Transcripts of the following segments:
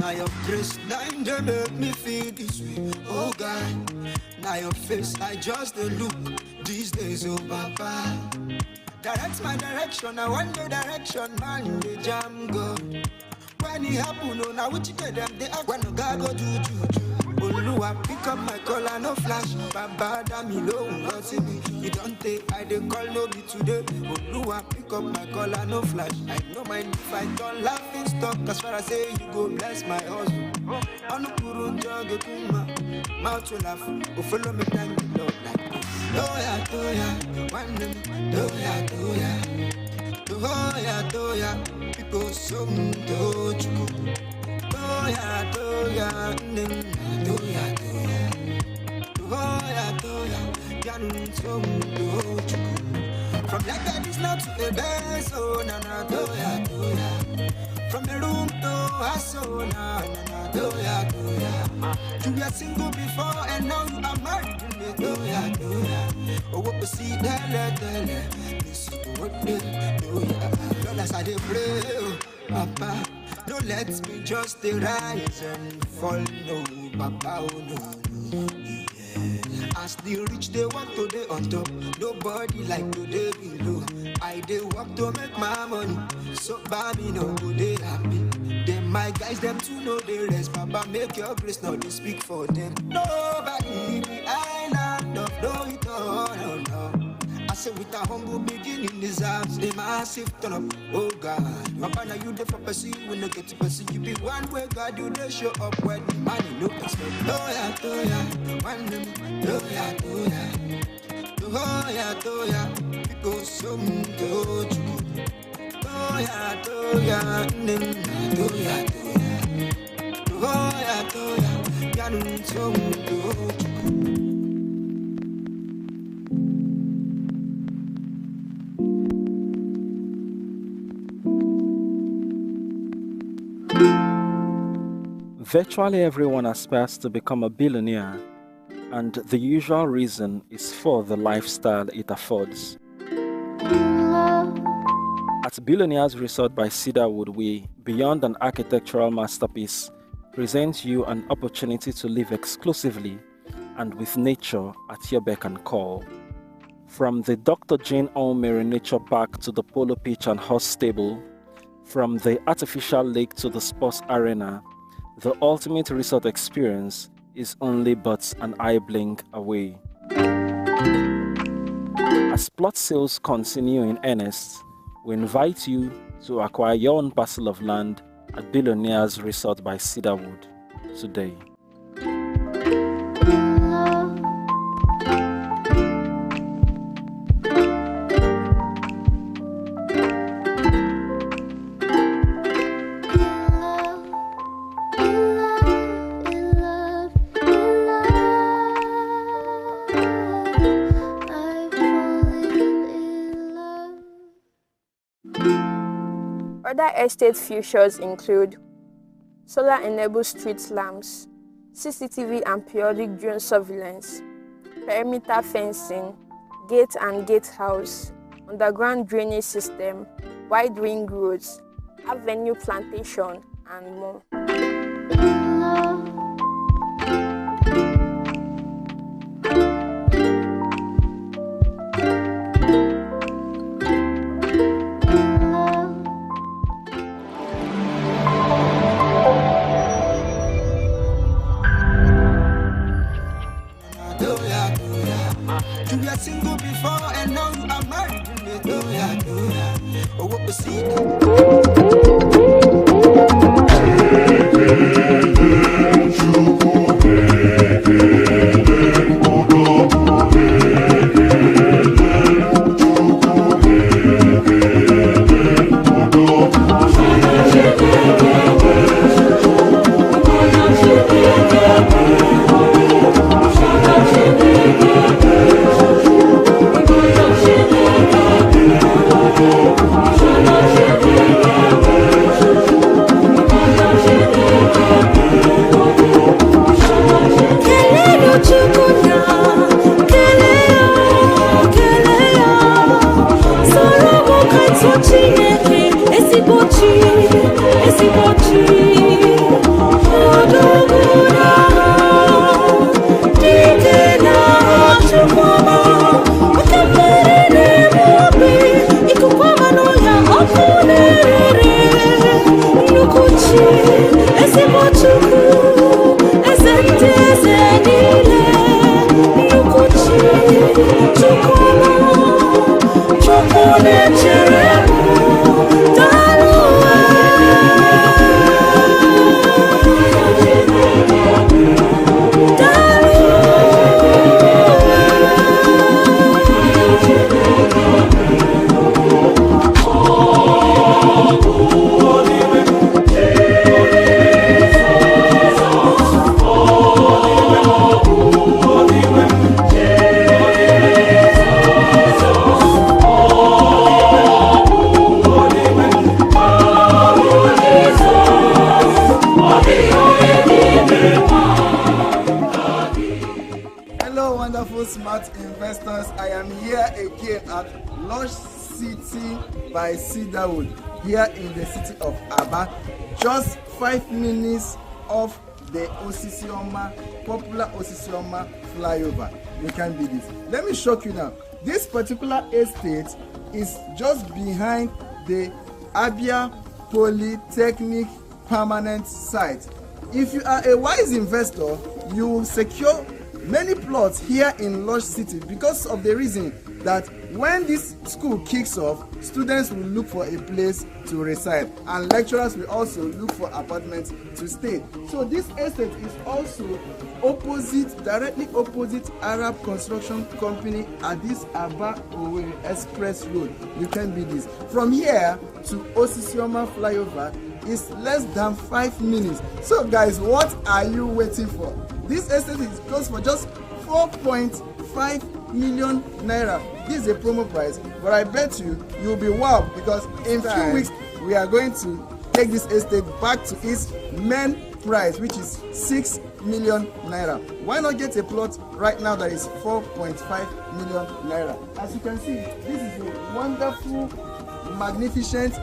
Now your grace, now you make me feel this way. Oh God, now your face, I just a look these days. Oh Papa, direct my direction. I want your direction, man. The jam go. When it happen, oh now which get them they act when no God go do. Oluwa pick up my call and no flash. Baba dami low, what's it me? You don't take I dey call no be today. Oluwa pick up my call and no flash. I know my if I don't laughing stock. As far as say you go bless my hustle. Anu purun joge kuma, mouth to laugh. Go follow me thank the Lord like doya, one name doya. People some doju. Doya, from like that is not to the best, oh na doya. From the room to us, oh na doya. You were single before and now you are married to me, doya. Oh, what we see, tell. This is what they doya. Lord, as I dey pray, oh, Papa. Don't let me just rise and fall, no, Papa, oh no. Yeah. As the rich they walk today on top, nobody like today below. I they work to make my money, so baby no go they happy. Them my guys them too know they rest, Papa make your grace now they speak for them. Nobody in the island of no it all, no. I say with a humble beginning deserves a massive turn up, oh God. Papa now you there for pursue, when you get to pursue, you be one way God you they show up when the money no expect. Doya, one name, doya. People some doju. Doya, name, doya. Yanun some doju. Virtually everyone aspires to become a billionaire, and the usual reason is for the lifestyle it affords. At Billionaires Resort by Cedarwood, we, beyond an architectural masterpiece, present you an opportunity to live exclusively and with nature at your beck and call. From the Dr. Jane O'Mary Nature Park to the Polo Pitch and Horse Stable, from the artificial lake to the sports arena, the ultimate resort experience is only but an eye blink away. As plot sales continue in earnest, we invite you to acquire your own parcel of land at Billionaires Resort by Cedarwood today. Other estate features include solar-enabled street lamps, CCTV and periodic drone surveillance, perimeter fencing, gate and gatehouse, underground drainage system, wide ring roads, avenue plantation, and more. You were single before and now you are married to me, doya. Oh, what we see smart investors. I am here again at Lush City by Cedarwood, here in the city of Aba, just 5 minutes off the popular Osisioma flyover. You can be this. Let me shock you now. This particular estate is just behind the Abia Polytechnic permanent site. If you are a wise investor, you will secure many plots here in Lush City because of the reason that when this school kicks off, students will look for a place to reside and lecturers will also look for apartments to stay. So this estate is also directly opposite Arab Construction Company at this Aba Owerri Express Road. You can be this. From here to Osisioma flyover is less than 5 minutes. So guys, what are you waiting for? This estate is goes for just 4.5 million naira. This is a promo price, but I bet you'll be wowed because in a few weeks we are going to take this estate back to its main price, which is 6 million naira. Why not get a plot right now that is 4.5 million naira? As you can see, this is a wonderful, magnificent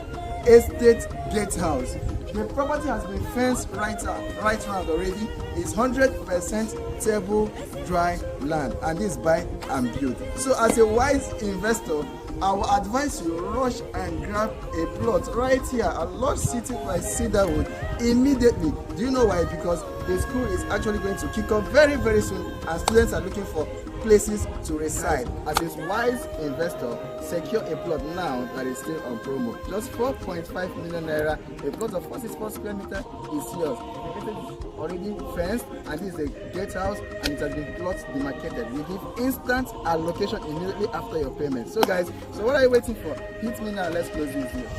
estate gatehouse. The property has been fenced right round already. It's 100% table dry land, and this buy and build. So as a wise investor, I will advise you rush and grab a plot right here at Lush City by Cedarwood immediately. Do you know why? Because the school is actually going to kick off very, very soon, and students are looking for places to reside. As a wise investor, secure a plot now that is still on promo. Just 4.5 million naira. A plot of 44 square meter is yours. The estate is already fenced, and this is a gatehouse, and it has been plot demarcated. We give instant allocation immediately after your payment. So guys, so what are you waiting for? Hit me now. Let's close this deal.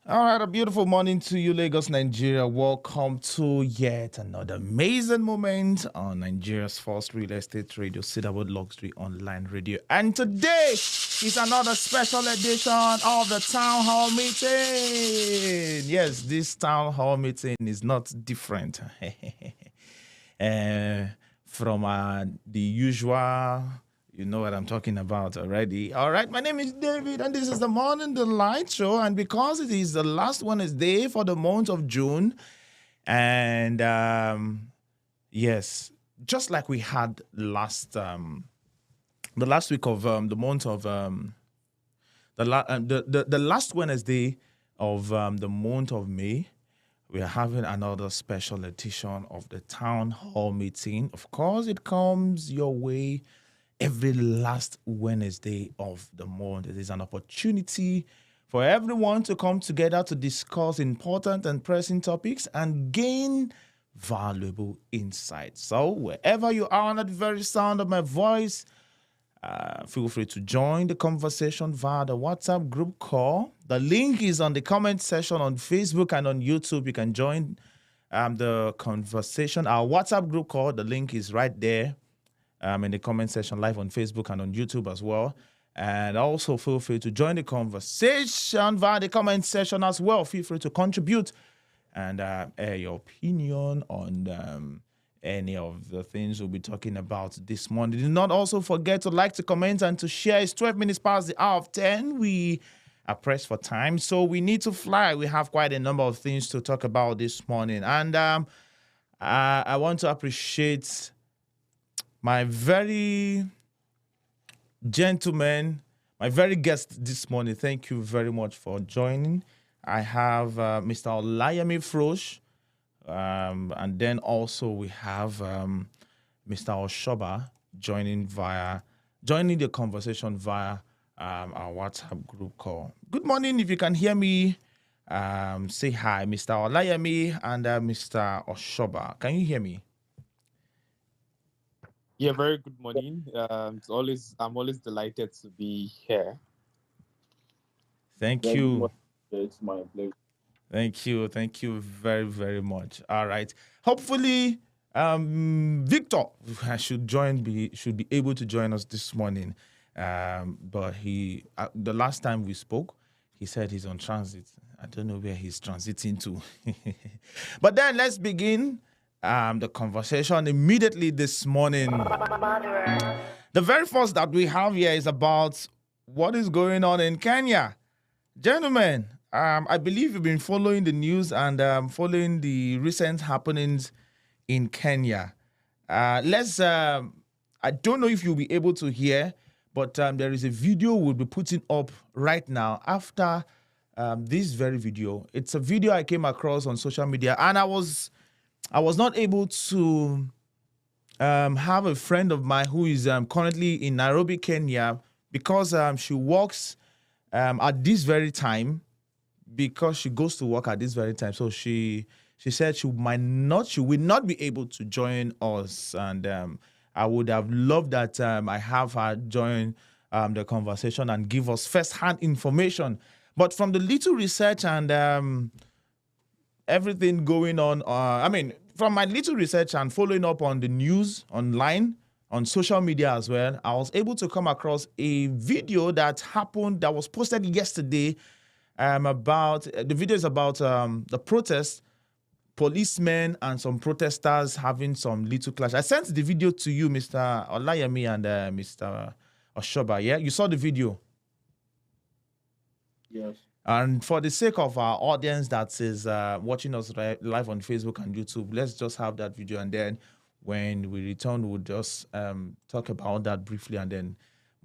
All right, a beautiful morning to you, Lagos, Nigeria. Welcome to yet another amazing moment on Nigeria's first real estate radio, Cedarwood Luxury Online Radio. And today is another special edition of the Town Hall Meeting. Yes, this Town Hall Meeting is not different from the usual. You know what I'm talking about already. All right, my name is David, and this is the Morning Delight Show. And because it is the last Wednesday for the month of June, and yes, just like we had the last week of the month of the last Wednesday of the month of May, we are having another special edition of the Town Hall Meeting. Of course, it comes your way every last Wednesday of the month. It is an opportunity for everyone to come together to discuss important and pressing topics and gain valuable insights. So wherever you are at the very sound of my voice, feel free to join the conversation via the WhatsApp group call. The link is on the comment section on Facebook and on YouTube. You can join the conversation. Our WhatsApp group call, the link is right there. In the comment section, live on Facebook and on YouTube as well. And also feel free to join the conversation via the comment section as well. Feel free to contribute and air your opinion on any of the things we'll be talking about this morning. Do not also forget to like, to comment, and to share. It's 12 minutes past the hour of 10. We are pressed for time, so we need to fly. We have quite a number of things to talk about this morning. And I want to appreciate my very gentleman, my very guest this morning. Thank you very much for joining. I have Mr. Olayemi Frosh, and then also we have Mr. Oshoba joining the conversation via our WhatsApp group call. Good morning. If you can hear me, say hi, Mr. Olayemi and Mr. Oshoba. Can you hear me? Yeah, very good morning. I'm always delighted to be here. Thank you. It's my pleasure. Thank you very, very much. All right. Hopefully, Victor should be able to join us this morning. But he the last time we spoke, he said he's on transit. I don't know where he's transiting to. But then let's begin the conversation immediately this morning. The very first that we have here is about what is going on in Kenya. Gentlemen, I believe you've been following the news and following the recent happenings in Kenya. I don't know if you'll be able to hear, but there is a video we'll be putting up right now after this very video. It's a video I came across on social media, and I was not able to have a friend of mine who is currently in Nairobi, Kenya, because she works at this very time, because she goes to work at this very time. So she said she will not be able to join us, and I would have loved that I have her join the conversation and give us first-hand information. But from the little research and everything going on, from my little research and following up on the news online, on social media as well, I was able to come across a video that was posted yesterday. The video is about the protest, policemen and some protesters having some little clash. I sent the video to you, Mr. Olayemi and Mr. Oshoba. Yeah, you saw the video. Yes. And for the sake of our audience that is watching us live on Facebook and YouTube, let's just have that video, and then when we return, we'll just talk about that briefly and then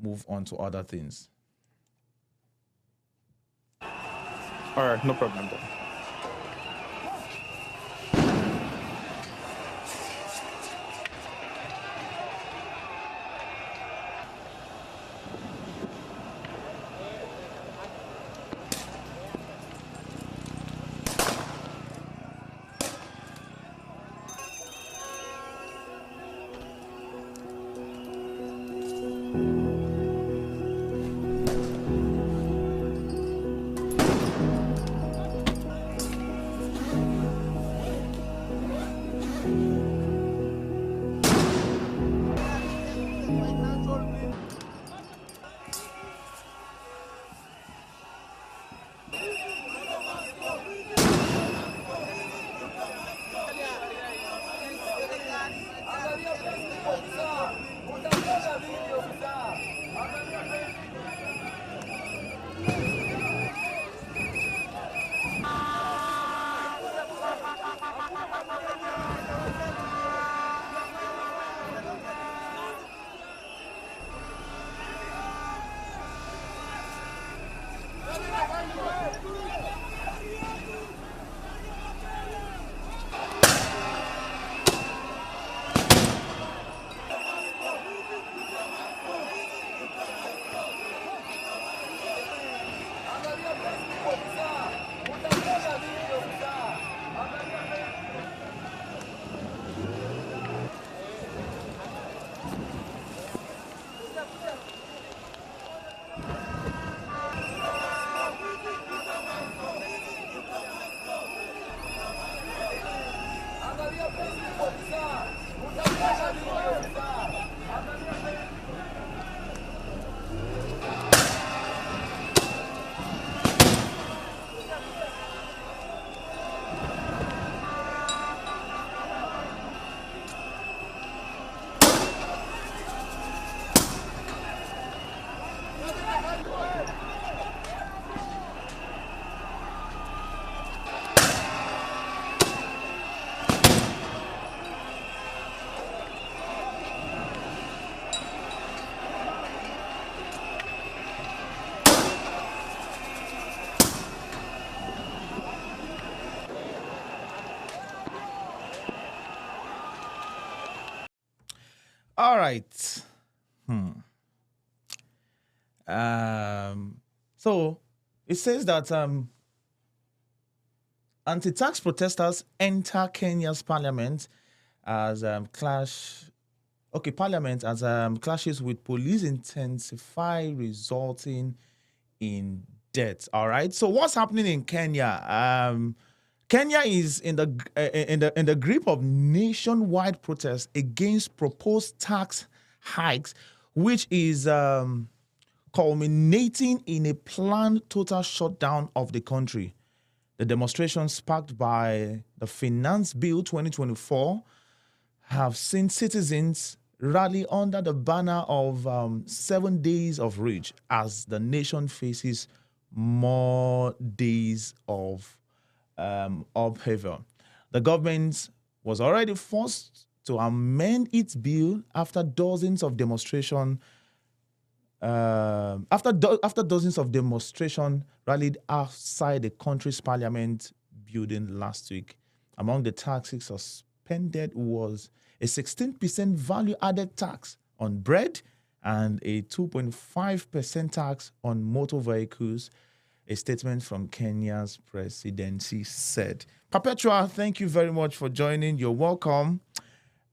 move on to other things. All right, no problem then. All right. So it says that anti-tax protesters enter Kenya's parliament as parliament as clashes with police intensify, resulting in deaths. All right. So what's happening in Kenya? Kenya is in the grip of nationwide protests against proposed tax hikes, which is culminating in a planned total shutdown of the country. The demonstrations sparked by the Finance Bill 2024 have seen citizens rally under the banner of 7 days of rage as the nation faces more days of upheaval. The government was already forced to amend its bill after dozens of demonstrations rallied outside the country's parliament building last week. Among the taxes suspended was a 16% value-added tax on bread and a 2.5% tax on motor vehicles, a statement from Kenya's presidency said. Perpetua, thank you very much for joining. You're welcome.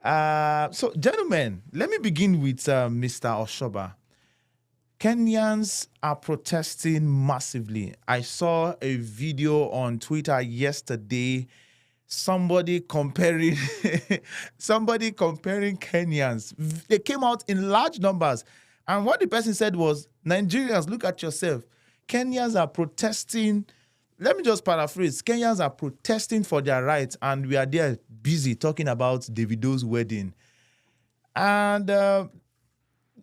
So, gentlemen, let me begin with Mr. Oshoba. Kenyans are protesting massively. I saw a video on Twitter yesterday. Somebody comparing Kenyans. They came out in large numbers. And what the person said was, Nigerians, look at yourself. Kenyans are protesting. Let me just paraphrase. Kenyans are protesting for their rights, and we are there busy talking about Davido's wedding. And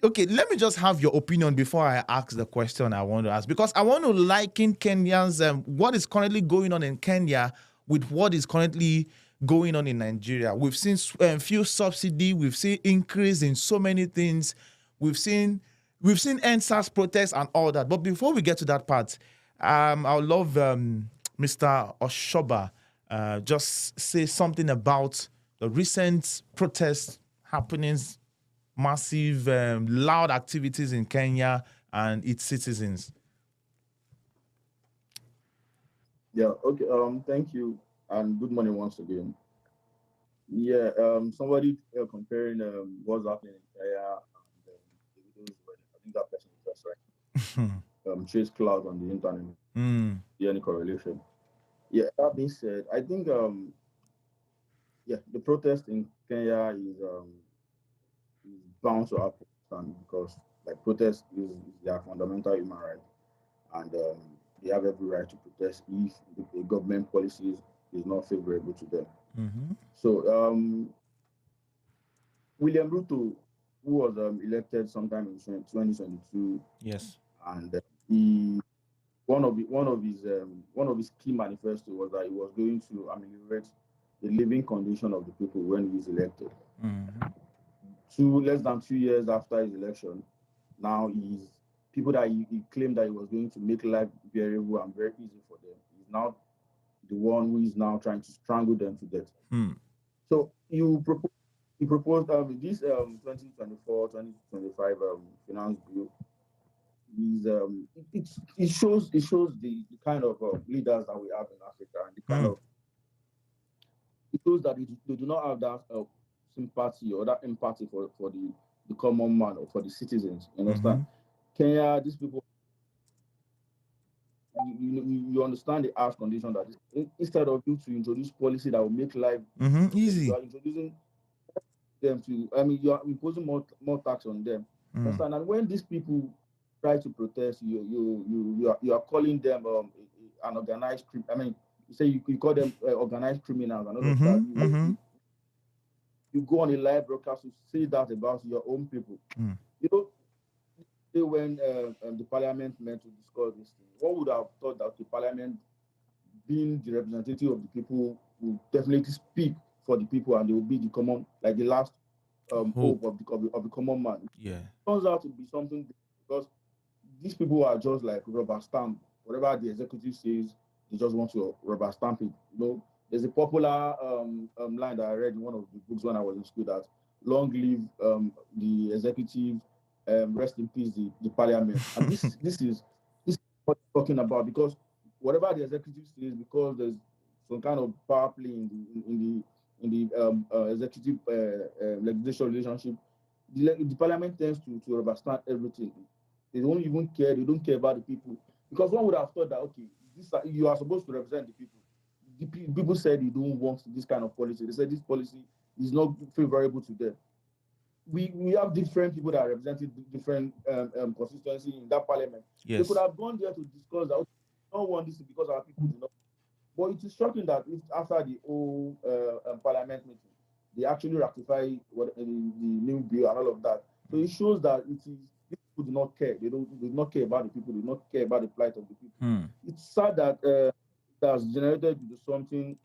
okay, let me just have your opinion before I ask the question I want to ask, because I want to liken Kenyans, what is currently going on in Kenya with what is currently going on in Nigeria. We've seen fuel subsidy, we've seen increase in so many things, we've seen NSAS protests and all that. But before we get to that part, I would love Mr. Oshoba just say something about the recent protest happenings, massive, loud activities in Kenya and its citizens. Yeah, okay. Thank you, and good morning once again. Yeah, somebody comparing what's happening in Kenya and Davido's wedding. I think that person is just right. Chase cloud on the internet. See any correlation? Yeah. That being said, I think the protest in Kenya is bound to happen because like protest is their fundamental human right, and they have every right to protest if the government policies is not favorable to them. So William Ruto, who was elected sometime in 2022, yes, and one of his key manifesto was that he was going to ameliorate the living condition of the people when he was elected. Less than 2 years after his election, now people that he claimed that he was going to make life bearable and very easy for them. He's now the one who is now trying to strangle them to death. So he proposed this 2024-2025 finance bill. It shows the kind of leaders that we have in Africa, and the kind of it shows that they do not have that sympathy or that empathy for the common man or for the citizens. You understand? Kenya, these people, you understand the harsh condition that instead of you to introduce policy that will make life easy, you are introducing them to. You are imposing more tax on them. Understand? And when these people try to protest, you are calling them an organized. You say you call them organized criminals and all of that. You go on a live broadcast to say that about your own people. When the parliament met to discuss this thing, one would have thought that the parliament, being the representative of the people, will definitely speak for the people, and they will be the common, like the last hope of the common man. Yeah, it turns out to be something because these people are just like rubber stamp. Whatever the executive says, they just want to rubber stamp it. There's a popular line that I read in one of the books when I was in school that long live the executive, rest in peace the parliament. And this is what we're talking about, because whatever the executive says, because there's some kind of power play in the executive legislative relationship, the parliament tends to understand everything. They don't even care. They don't care about the people, because one would have thought that, okay, you are supposed to represent the people. The people said they don't want this kind of policy. They said this policy is not favorable to them. We have different people that represented different constituency in that parliament. They Yes. could have gone there to discuss that, okay, we don't want this because our people do not. But it is shocking that if after the whole parliament meeting, they actually ratify the new bill and all of that. So it shows that these people do not care. They do not care about the people. They do not care about the plight of the people. It's sad that it has generated into something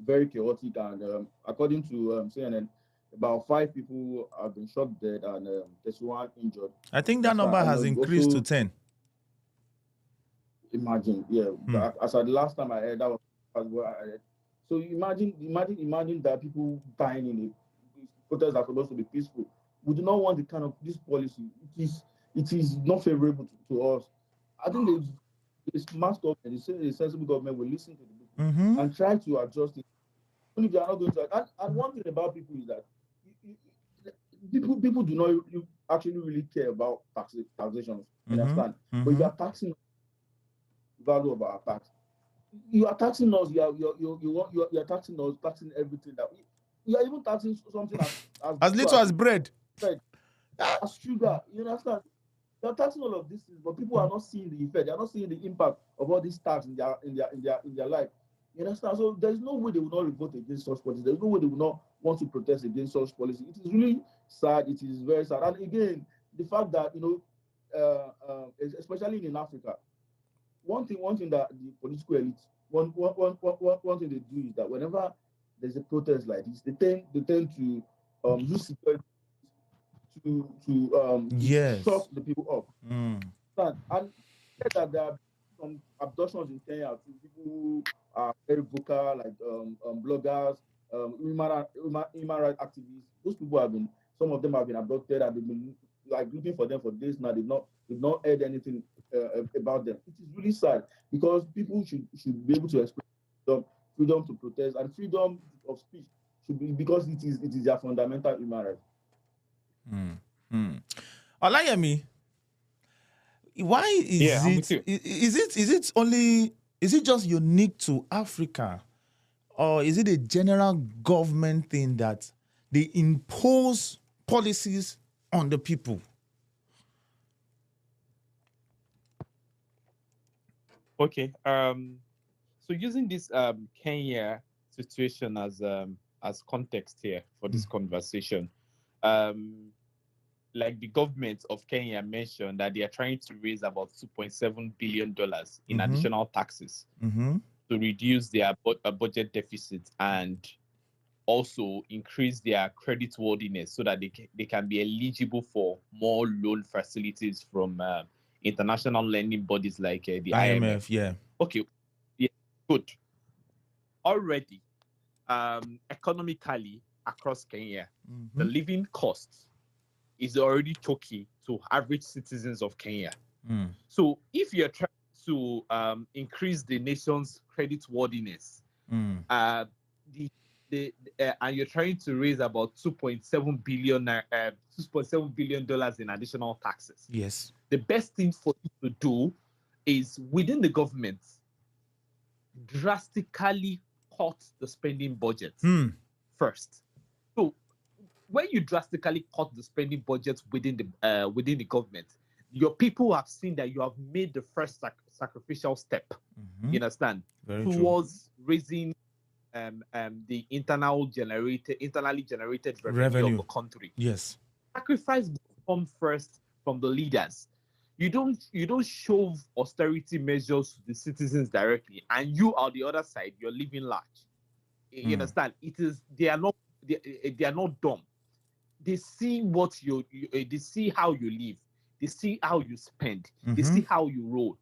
very chaotic. And according to CNN, about 5 people have been shot dead and 31 injured. I think that number has increased to 10. Imagine, yeah. As at the last time I heard, that was what I heard. So imagine that people dying in these protests are supposed to be peaceful. We do not want the kind of this policy. It is not favorable to us. I think the smart government, the sensible government will listen to the people and try to adjust it. Even if they are not going to. And one thing about people is that people do not actually really care about taxations. Understand? But if you are taxing value of our tax, you are taxing us. You are taxing us, taxing everything that you are even taxing something as little as bread, as sugar. You understand? You are taxing all of these things, but people are not seeing the effect. They are not seeing the impact of all these tax in their life. You understand? So there is no way they will not vote against such policy. There is no way they will not want to protest against such policy. It is really sad. It is very sad. And again, the fact that especially in Africa, one thing that the political elite, one thing they do is that whenever there's a protest like this, they tend to use security to shock the people up. And that there are some abductions in Kenya to people who are very vocal, like bloggers, human rights activists. Those people some of them have been abducted, and they've been like looking for them for days now. They've not heard anything about them. It is really sad, because people should be able to express freedom to protest, and freedom of speech should be, because it is their fundamental human right. Olayemi, why is it just unique to Africa, or is it a general government thing that they impose policies on the people? Okay. So using this Kenya situation as context here for this conversation, like the government of Kenya mentioned that they are trying to raise about $2.7 billion in additional taxes to reduce their budget deficit and also increase their credit worthiness so that they can be eligible for more loan facilities from international lending bodies like the IMF. Yeah. Okay. Yeah. Good. Already, economically across Kenya, the living costs is already choky to average citizens of Kenya. So if you're trying to increase the nation's credit worthiness, and you're trying to raise about $2.7 billion in additional taxes. Yes. The best thing for you to do is, within the government, drastically cut the spending budget first. So when you drastically cut the spending budget within the government, your people have seen that you have made the first sacrificial step. You understand? Towards raising the internally generated revenue of the country. Yes. Sacrifice comes first from the leaders. You don't shove austerity measures to the citizens directly, and you on the other side, you're living large. You understand? They are not dumb. They see they see how you live, they see how you spend, they see how you roll.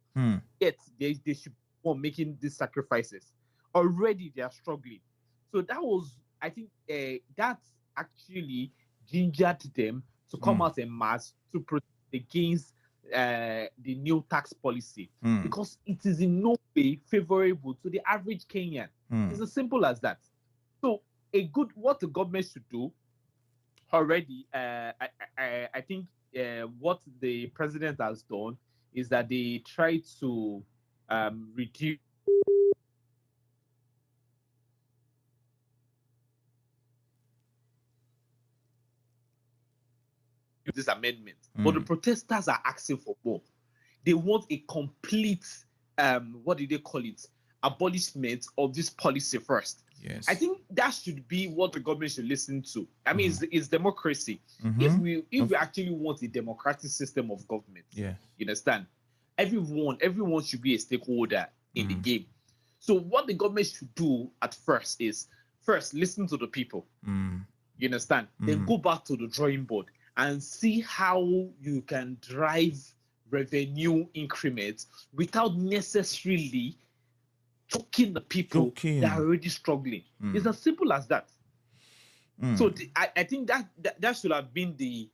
Yet they should be making these sacrifices. Already they are struggling. So that was, I think, that's actually gingered them to come out en masse to protest against the new tax policy because it is in no way favorable to the average Kenyan. It's as simple as that. So, what the government should do already, I think what the president has done is that they try to reduce this amendment, but the protesters are asking for more. They want a complete, what do they call it, abolishment of this policy first. Yes. I think that should be what the government should listen to. I mean, it's democracy. If we actually want a democratic system of government, yeah, you understand, everyone should be a stakeholder in the game. So what the government should do at first is listen to the people. You understand? Then go back to the drawing board and see how you can drive revenue increments without necessarily choking the people that are already struggling. It's as simple as that. So I think that should have been the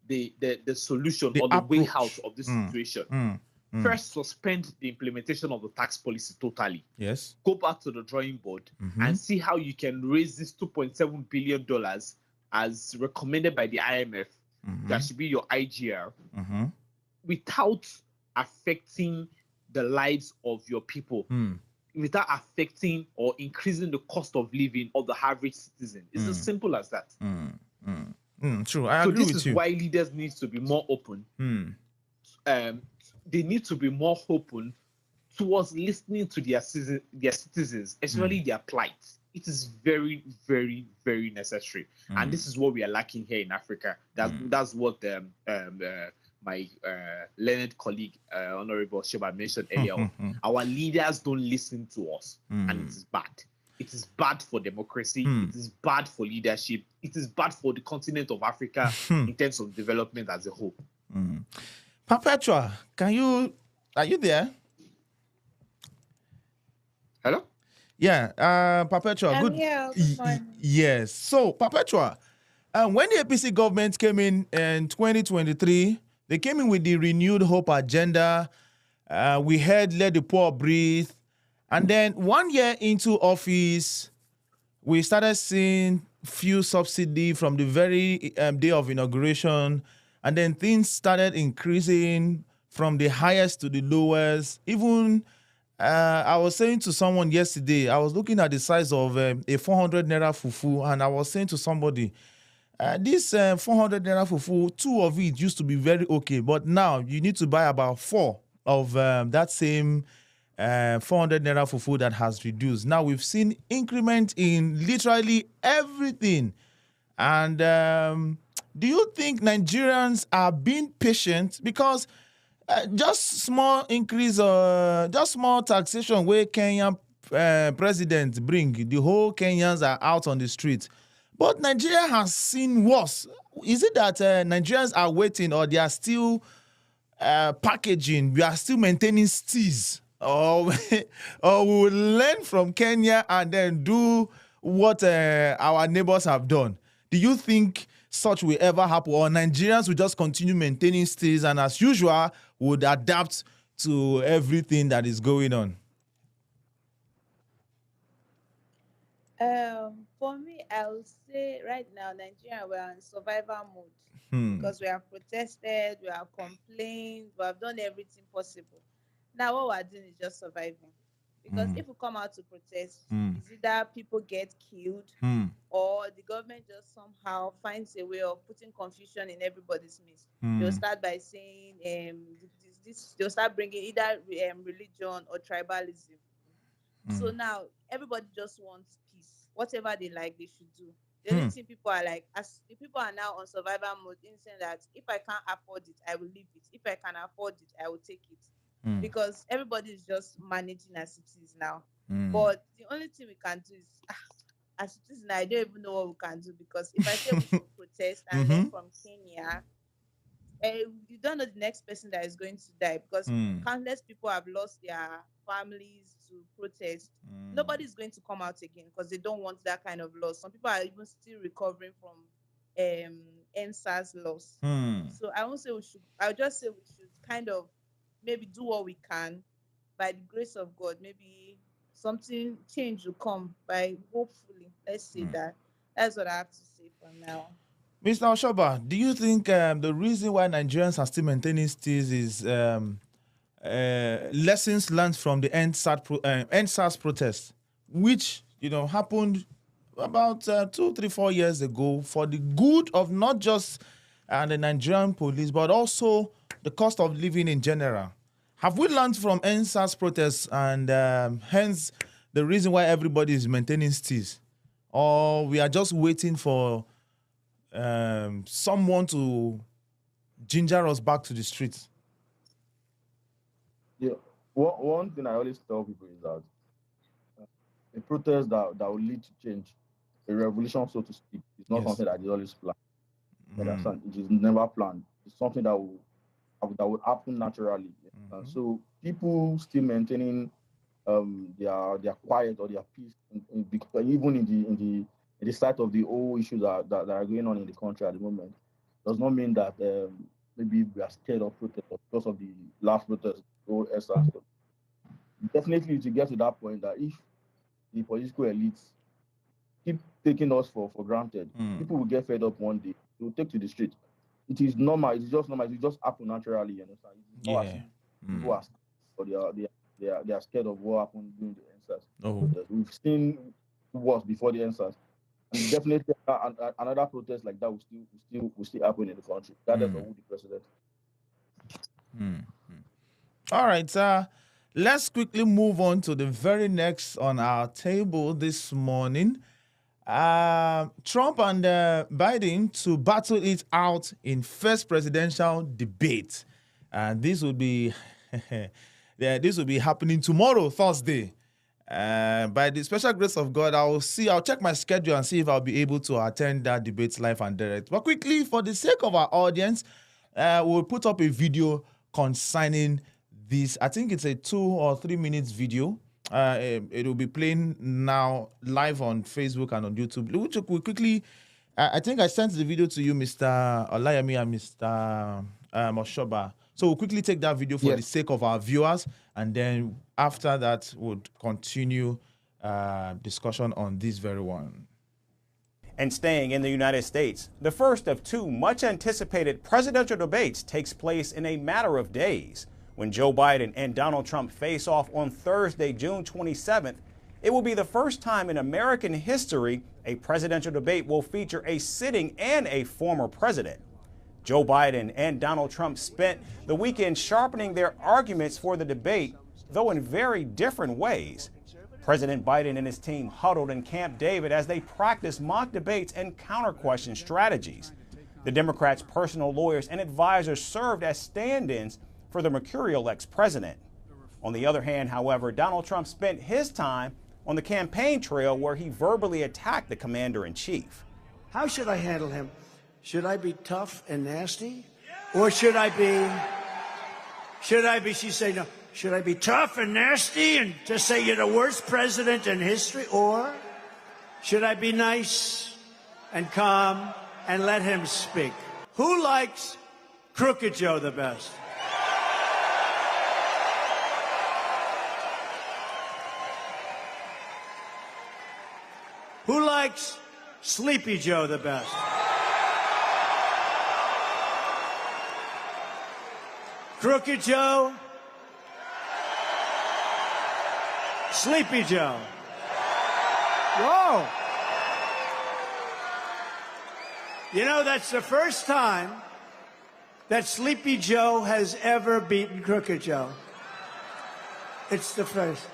solution or the way out of this situation. First, suspend the implementation of the tax policy totally. Yes. Go back to the drawing board and see how you can raise this $2.7 billion as recommended by the IMF. That should be your IGR without affecting the lives of your people, without affecting or increasing the cost of living of the average citizen. It's as simple as that. True, I agree with you. So this is why leaders need to be more open. They need to be more open towards listening to their citizens, especially their plight. It is very, very, very necessary, and this is what we are lacking here in Africa. That's what my learned colleague, Honorable Sheba, mentioned earlier on. Our leaders don't listen to us, and it is bad. It is bad for democracy. It is bad for leadership. It is bad for the continent of Africa in terms of development as a whole. Perpetua, are you there? Hello? Yeah, Perpetua. I'm Good. here. Good morning. Yes. So, Perpetua, when the APC government came in 2023, they came in with the renewed hope agenda. We heard "Let the Poor Breathe," and then 1 year into office, we started seeing fuel subsidy from the very day of inauguration, and then things started increasing from the highest to the lowest. Even I was saying to someone yesterday, I was looking at the size of a 400 naira fufu, and I was saying to somebody, this 400 naira fufu, 2 of it used to be very okay, but now you need to buy about 4 of that same 400 naira fufu that has reduced. Now we've seen increment in literally everything. And do you think Nigerians are being patient? Because just small increase, just small taxation where Kenyan president bring, the whole Kenyans are out on the street. But Nigeria has seen worse. Is it that Nigerians are waiting, or they are still packaging? We are still maintaining steez, or we will learn from Kenya and then do what our neighbors have done? Do you think such will ever happen, or Nigerians will just continue maintaining steez and as usual would adapt to everything that is going on? For me, I'll say right now, Nigeria, we're in survival mode because we have protested, we have complained, we have done everything possible. Now, what we're doing is just surviving. Because if we come out to protest, it's either people get killed or the government just somehow finds a way of putting confusion in everybody's midst. They'll start by saying, they'll start bringing either religion or tribalism. So now everybody just wants peace. Whatever they like, they should do. The only thing people are like, as the people are now on survival mode, in saying that if I can't afford it, I will leave it. If I can afford it, I will take it. Because everybody is just managing as it is now. But the only thing we can do is, as it is now, I don't even know what we can do, because if I say we should protest and learn from Kenya, you don't know the next person that is going to die, because countless people have lost their families to protest. Nobody is going to come out again because they don't want that kind of loss. Some people are even still recovering from NSAS laws. Hmm. So I won't say we should. I'll just say we should kind of maybe do what we can by the grace of God. Maybe something change will come by hopefully. Let's say that. That's what I have to say for now. Mr. Oshoba, do you think the reason why Nigerians are still maintaining steals is lessons learned from the NSAS protest, which happened about 2, 3, 4 years ago for the good of not just the Nigerian police, but also the cost of living in general? Have we learned from NSAS protests and hence the reason why everybody is maintaining steals? Or we are just waiting for someone to ginger us back to the streets? Yeah, one thing I always tell people is that a protest that will lead to change, a revolution, so to speak, is not something that is always planned. It is never planned. It's something that will happen naturally. So people still maintaining their quiet or their peace, even in the sight of the whole issues that are going on in the country at the moment, does not mean that maybe we are scared of protest because of the last protest. Definitely to get to that point that if the political elites keep taking us for granted, people will get fed up one day. They will take to the street. It is normal. It's just normal. It just happen naturally. You understand? It's not as if people are scared, or they are scared of what happened during the NSAS. We've seen wars before the NSAS, and definitely another protest like that will still happen in the country. That is who the president. All right, let's quickly move on to the very next on our table this morning. Trump and Biden to battle it out in first presidential debate. This will be happening tomorrow, Thursday. By the special grace of God, I'll check my schedule and see if I'll be able to attend that debate live and direct. But quickly, for the sake of our audience, we'll put up a video concerning this. I think it's a 2 or 3 minutes video. It will be playing now live on Facebook and on YouTube. We quickly, I think I sent the video to you, Mr. Olayemi and Mr. Oshoba. So we'll quickly take that video for the sake of our viewers, and then after that, we'll continue discussion on this very one. And staying in the United States, the first of 2 much-anticipated presidential debates takes place in a matter of days. When Joe Biden and Donald Trump face off on Thursday, June 27th, it will be the first time in American history a presidential debate will feature a sitting and a former president. Joe Biden and Donald Trump spent the weekend sharpening their arguments for the debate, though in very different ways. President Biden and his team huddled in Camp David as they practiced mock debates and counter-question strategies. The Democrats' personal lawyers and advisors served as stand-ins for the mercurial ex-president. On the other hand, however, Donald Trump spent his time on the campaign trail where he verbally attacked the commander-in-chief. How should I handle him? Should I be tough and nasty? Or should I be, she say, no, should I be tough and nasty and just say you're the worst president in history? Or should I be nice and calm and let him speak? Who likes Crooked Joe the best? Who likes Sleepy Joe the best? Crooked Joe? Sleepy Joe? Whoa! You know, that's the first time that Sleepy Joe has ever beaten Crooked Joe. It's the first.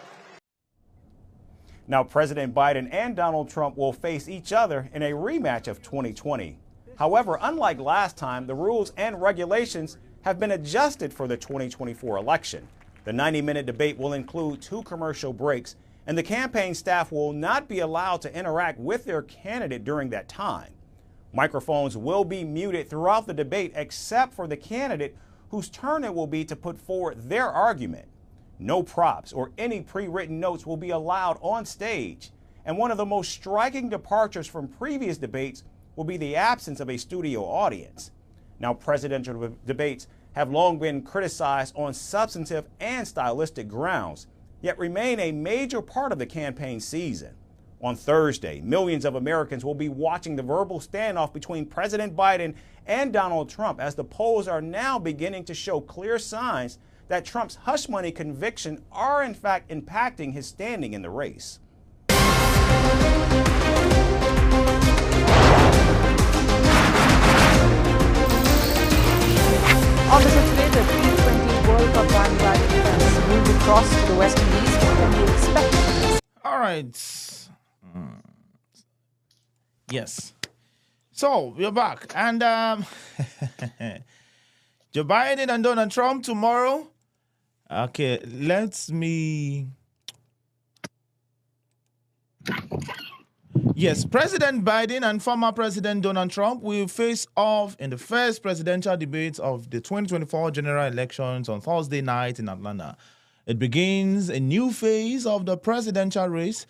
Now, President Biden and Donald Trump will face each other in a rematch of 2020. However, unlike last time, the rules and regulations have been adjusted for the 2024 election. The 90-minute debate will include 2 commercial breaks, and the campaign staff will not be allowed to interact with their candidate during that time. Microphones will be muted throughout the debate except for the candidate whose turn it will be to put forward their argument. No props or any pre-written notes will be allowed on stage. And one of the most striking departures from previous debates will be the absence of a studio audience. Now, presidential debates have long been criticized on substantive and stylistic grounds, yet remain a major part of the campaign season. On Thursday, millions of Americans will be watching the verbal standoff between President Biden and Donald Trump as the polls are now beginning to show clear signs that Trump's hush money conviction are in fact impacting his standing in the race. Obviously, the T20 World Cup bandwagon will be crossed to the West Indies. What can we expect? All right. Yes. So we're back, and Joe Biden and Donald Trump tomorrow. Okay, let me. Yes, President Biden and former President Donald Trump will face off in the first presidential debate of the 2024 general elections on Thursday night in Atlanta. It begins a new phase of the presidential race,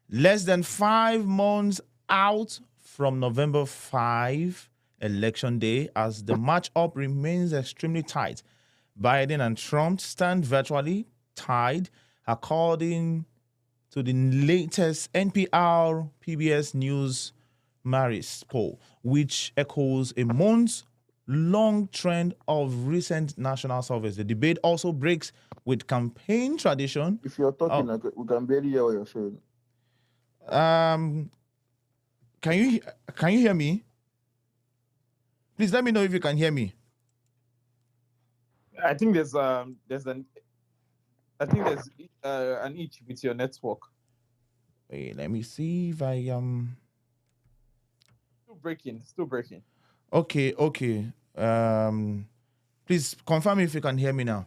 less than 5 months out from November 5, Election Day, as the matchup remains extremely tight. Biden and Trump stand virtually tied, according to the latest NPR PBS News Marist poll, which echoes a months-long trend of recent national surveys. The debate also breaks with campaign tradition. If you're talking, we can barely hear what you're saying. Can you hear me? Please let me know if you can hear me. I think there's an itch with your network. Wait, let me see if I Still breaking. Okay. Please confirm if you can hear me now.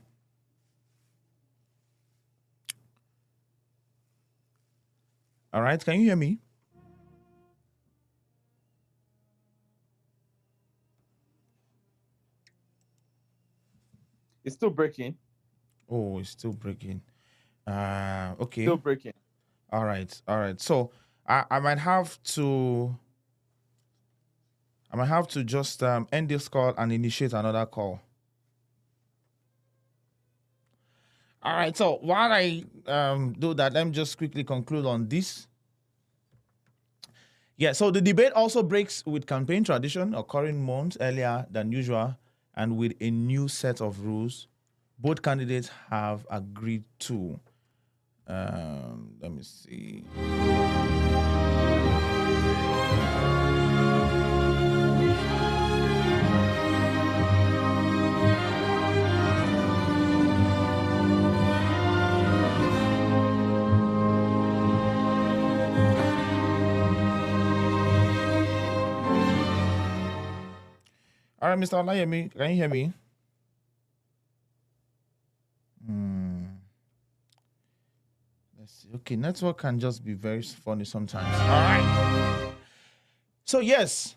All right, can you hear me? It's still breaking. Oh, it's still breaking. Okay. Still breaking. All right. So I might have to just end this call and initiate another call. All right. So while I do that, let me just quickly conclude on this. Yeah. So the debate also breaks with campaign tradition, occurring months earlier than usual, and with a new set of rules both candidates have agreed to. Let me see. All right, Mr. Olayemi, can you hear me? Let's see. Okay, network can just be very funny sometimes. All right. So yes,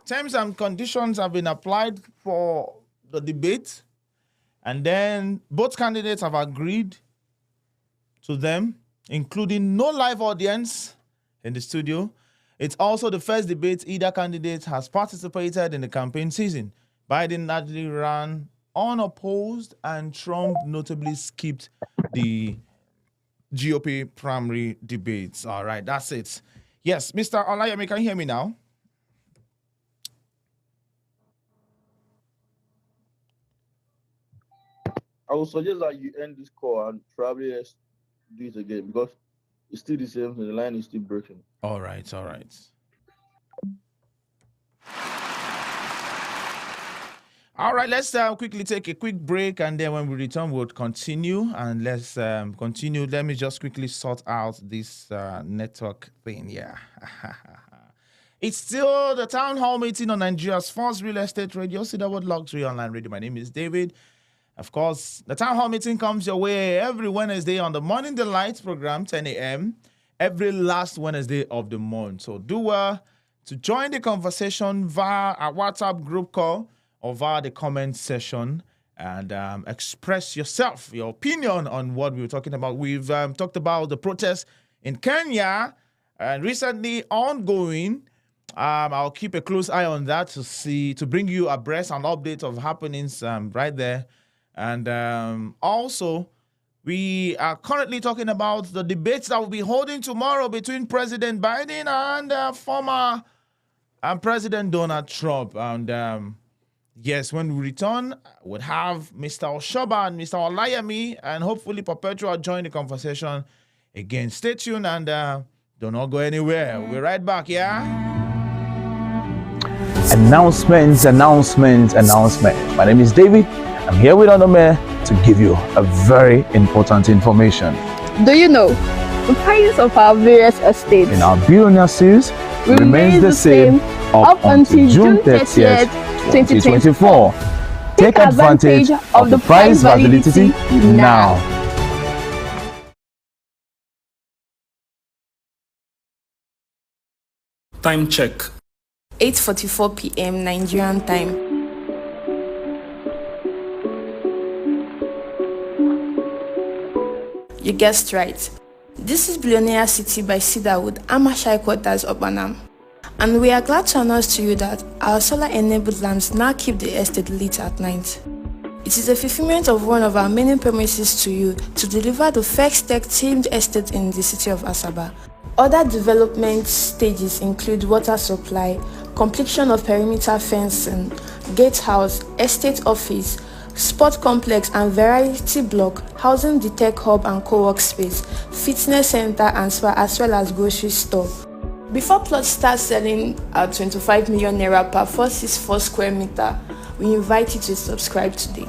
terms and conditions have been applied for the debate, and then both candidates have agreed to them, including no live audience in the studio. It's also the first debate either candidate has participated in the campaign season. Biden largely ran unopposed, and Trump notably skipped the GOP primary debates. All right, that's it. Yes, Mr. Olayemi, can you hear me now? I would suggest that you end this call and probably do it again because it's still the same. The line is still breaking. All right. All right, let's quickly take a quick break, and then when we return, we'll continue. And let's continue. Let me just quickly sort out this network thing. Yeah. It's still the town hall meeting on Nigeria's first real estate radio, Cedarwood Luxury Online Radio. My name is David. Of course, the town hall meeting comes your way every Wednesday on the Morning Delight program, 10 a.m., every last Wednesday of the month. So do to join the conversation via our WhatsApp group call or via the comment section and express yourself, your opinion on what we were talking about. We've talked about the protests in Kenya and recently ongoing I'll keep a close eye on that to bring you abreast and updates of happenings right there. And also, we are currently talking about the debates that will be holding tomorrow between President Biden and former President Donald Trump. And yes, when we return, we'll have Mr. Oshoba and Mr. Olayemi and hopefully Perpetua join the conversation again. Stay tuned and do not go anywhere. We'll be right back, yeah? Announcements. My name is David. I'm here with Onome to give you a very important information. Do you know the prices of our various estates In our Billionaire series remains the same up until June 30th, 2024. Take advantage of the price validity now. Time check. 8:44 p.m. Nigerian time. You guessed right. This is Billionaire City by Cedarwood, Amashai Quarters, Obanam. And we are glad to announce to you that our solar-enabled lamps now keep the estate lit at night. It is a fulfillment of one of our many promises to you to deliver the first tech-themed estate in the city of Asaba. Other development stages include water supply, completion of perimeter fencing, gatehouse, estate office, sport complex and variety block, housing the tech hub and co-work space, fitness center and spa, as well as grocery store. Before plots start selling at 25 million naira per 464 square meter, we invite you to subscribe today.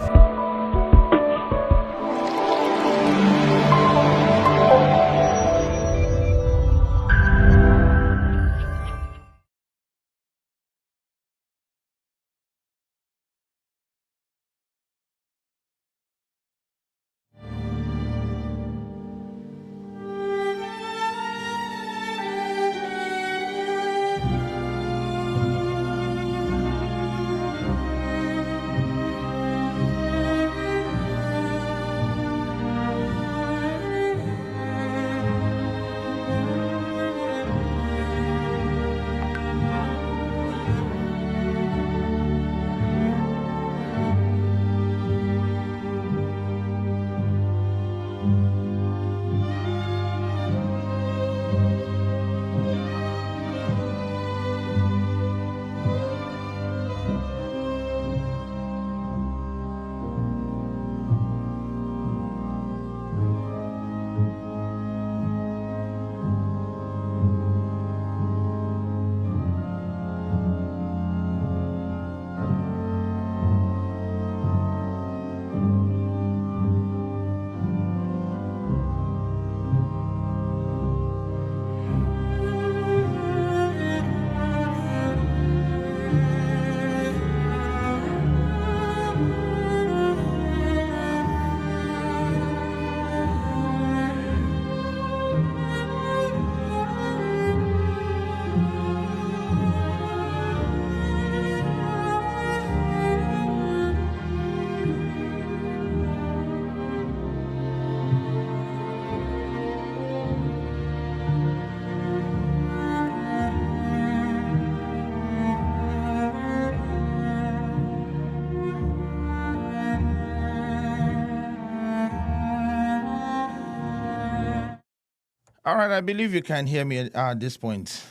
All right, I believe you can hear me at this point.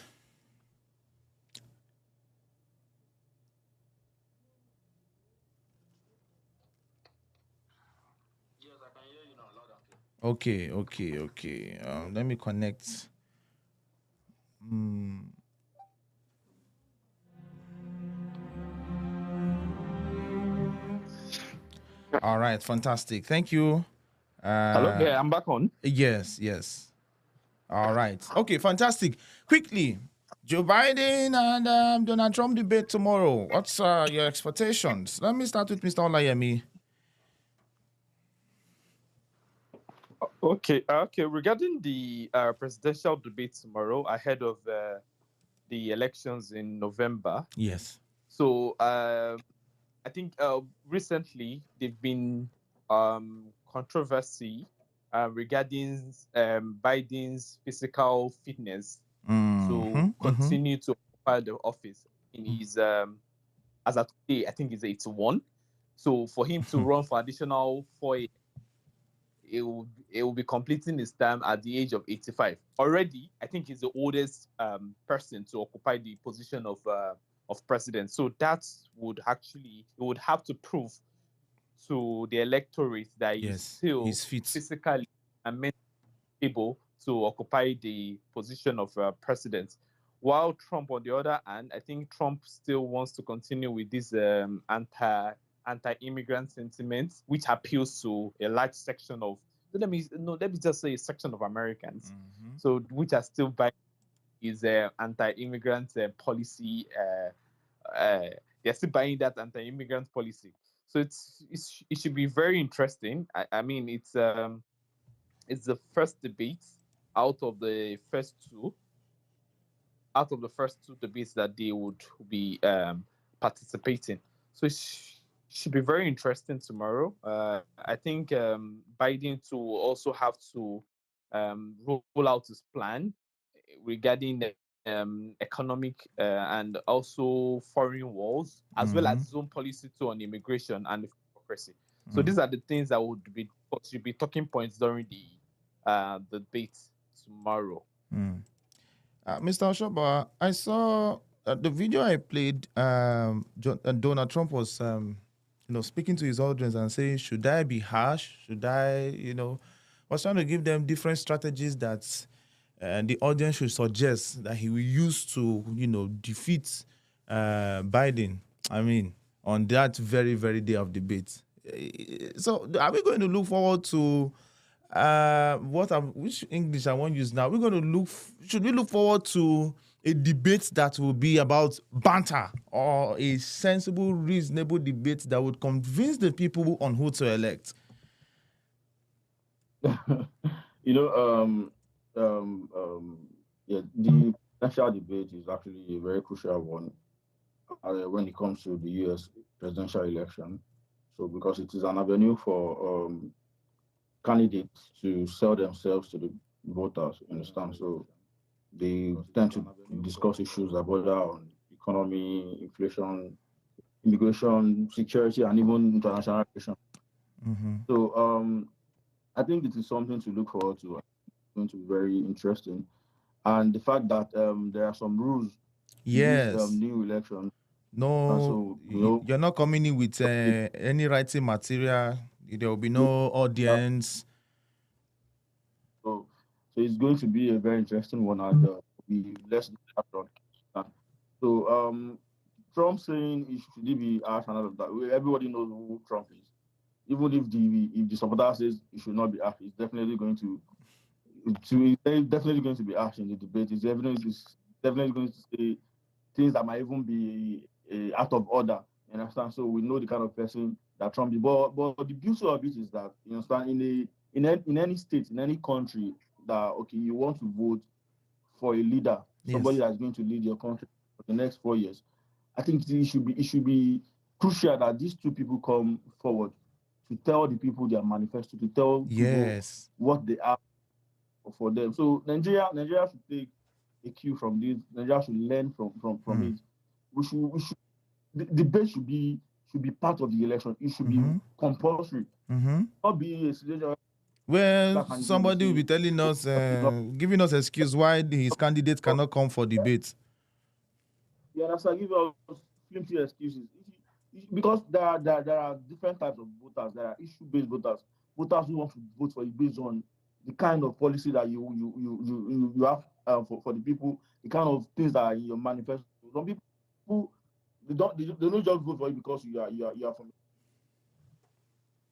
Okay. Let me connect. All right, fantastic. Thank you. Hello, yeah, I'm back on. Yes. All right. Okay, fantastic. Quickly, Joe Biden and Donald Trump debate tomorrow. What's your expectations? Let me start with Mr. Olayemi. Okay. Regarding the presidential debate tomorrow, ahead of the elections in November. Yes. So I think recently there've been controversy regarding Biden's physical fitness to continue to occupy the office in his as of today, I think he's 81. So for him to run for additional 4 years, it will be completing his term at the age of 85. Already, I think he's the oldest person to occupy the position of president. So that would have to prove to the electorate that he's still physically and mentally able to occupy the position of president. While Trump, on the other hand, I think Trump still wants to continue with this anti-immigrant sentiment, which appeals to a large section of let me just say a section of Americans. So which are still buying his anti-immigrant policy. They're still buying that anti-immigrant policy. So it should be very interesting. I mean, it's the first debate out of the first two debates that they would be participating. So it should be very interesting tomorrow. I think Biden to also have to roll out his plan regarding the economic and also foreign wars, as well as his own policy too on immigration and democracy. So these are the things that should be talking points during the debate tomorrow. Mr. Oshoba, I saw the video I played. Donald Trump was, speaking to his audience and saying, "Should I be harsh? Should I, was trying to give them different strategies that the audience should suggest that he will use to, defeat Biden. I mean, on that very, very day of debate. So, are we going to look forward to which English I want to use now? Should we look forward to a debate that will be about banter, or a sensible, reasonable debate that would convince the people on who to elect? The presidential debate is actually a very crucial one when it comes to the U.S. presidential election. So, because it is an avenue for candidates to sell themselves to the voters, you understand? So, they tend to discuss issues about economy, inflation, immigration, security, and even international relations. So, I think it is something to look forward to. It's going to be very interesting. And the fact that there are some rules in this new election. No, you're not coming in with any writing material. There will be no audience. So it's going to be a very interesting one, and let's discuss on that. So Trump saying he should be asked and all of that. Everybody knows who Trump is. Even if the supporter says he should not be asked, it's definitely going to be asked in the debate. It's definitely going to say things that might even be out of order. You understand? So we know the kind of person that Trump is. But the beauty of it is that, you understand, in any state, in any country, that you want to vote for a leader, somebody that's going to lead your country for the next 4 years. I think it should be crucial that these two people come forward to tell the people their manifesto, to tell people what they are for them. So Nigeria should take a cue from this. Nigeria should learn from it. We should the debate should be part of the election. It should be compulsory. Not be a situation. Well, somebody will be telling us, giving us excuse why his candidate cannot come for debate. Yeah, that's why give us flimsy excuses. Because there are different types of voters. There are issue-based voters who want to vote for you based on the kind of policy that you have for the people, the kind of things that are in your manifesto. Some people they don't just vote for you because you are from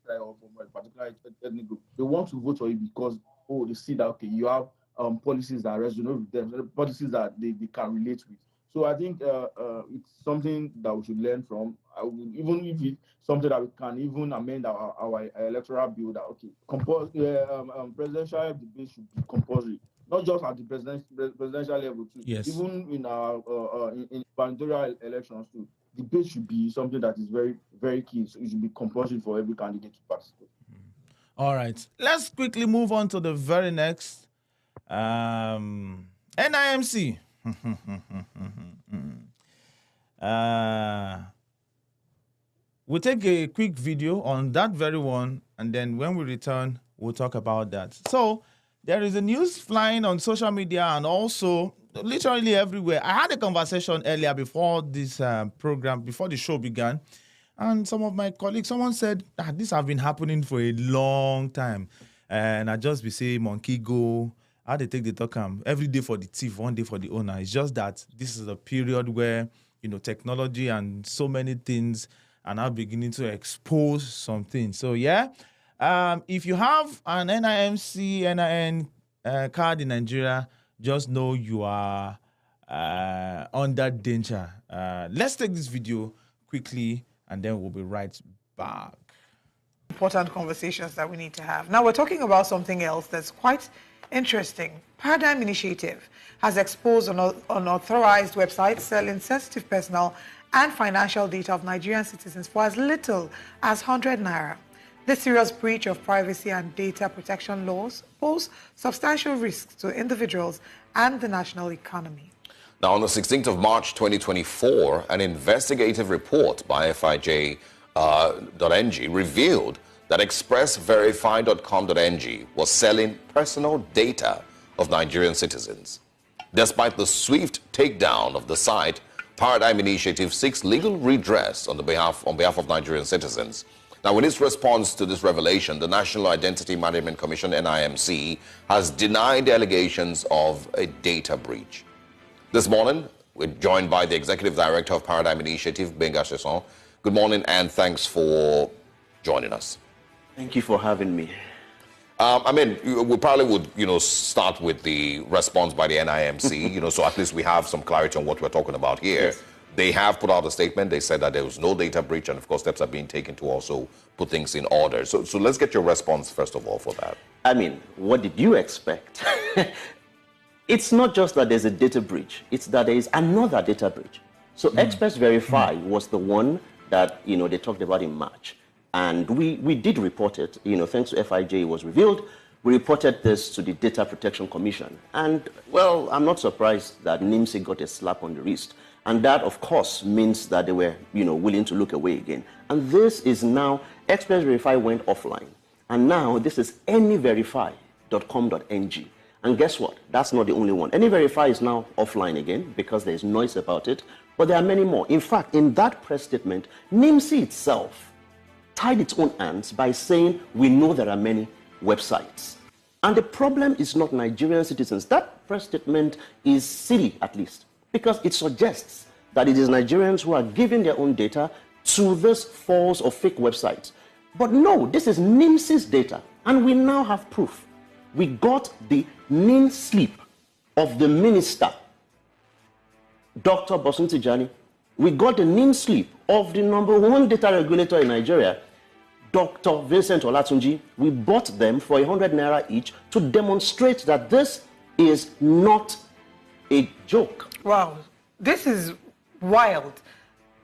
or from a particular ethnic group. They want to vote for you because they see that you have policies that resonate with them, policies that they can relate with. So I think it's something that we should learn from. Even if it's something that we can even amend our electoral bill, that presidential debate should be compulsory, not just at the presidential level too. Yes. Even in our in gubernatorial elections too, debate should be something that is very, very key. So it should be compulsory for every candidate to participate. All right. Let's quickly move on to the very next NIMC. We'll take a quick video on that very one, and then when we return, we'll talk about that. So there is a news flying on social media and also literally everywhere. I had a conversation earlier before this program, before the show began, and some of my colleagues, someone said, this have been happening for a long time. And I just be saying, monkey go, how they take the talk every day for the thief, one day for the owner. It's just that this is a period where, technology and so many things are now beginning to expose something. So, yeah, if you have an NIMC, NIN card in Nigeria, just know you are under danger. Let's take this video quickly, and then we'll be right back. Important conversations that we need to have. Now we're talking about something else that's quite interesting. Paradigm Initiative has exposed unauthorized websites selling sensitive personal and financial data of Nigerian citizens for as little as 100 naira. This serious breach of privacy and data protection laws pose substantial risks to individuals and the national economy. Now, on the 16th of March 2024, an investigative report by FIJ.ng revealed that expressverify.com.ng was selling personal data of Nigerian citizens. Despite the swift takedown of the site, Paradigm Initiative seeks legal redress on behalf of Nigerian citizens. Now, in its response to this revelation, the National Identity Management Commission, NIMC, has denied the allegations of a data breach. This morning, we're joined by the Executive Director of Paradigm Initiative, Benga Chesson. Good morning, and thanks for joining us. Thank you for having me. We probably would, start with the response by the NIMC, so at least we have some clarity on what we're talking about here. Yes. They have put out a statement. They said that there was no data breach, and of course, steps are being taken to also put things in order. So let's get your response, first of all, for that. What did you expect? It's not just that there's a data breach. It's that there is another data breach. So Express Verify was the one that, they talked about in March. And we did report it, thanks to FIJ, it was revealed. We reported this to the Data Protection Commission. And, well, I'm not surprised that NIMC got a slap on the wrist. And that, of course, means that they were, willing to look away again. And this is now, Express Verify went offline. And now this is anyverify.com.ng. And guess what? That's not the only one. AnyVerify is now offline again because there's noise about it. But there are many more. In fact, in that press statement, NIMC itself tied its own hands by saying, we know there are many websites. And the problem is not Nigerian citizens. That press statement is silly, at least, because it suggests that it is Nigerians who are giving their own data to this false or fake websites. But no, this is NIMC's data, and we now have proof. We got the NIN slip of the minister, Dr. Bosun Tijani. We got the NIN slip of the #1 data regulator in Nigeria, Dr. Vincent Olatunji. We bought them for 100 naira each to demonstrate that this is not a joke. Wow, this is wild.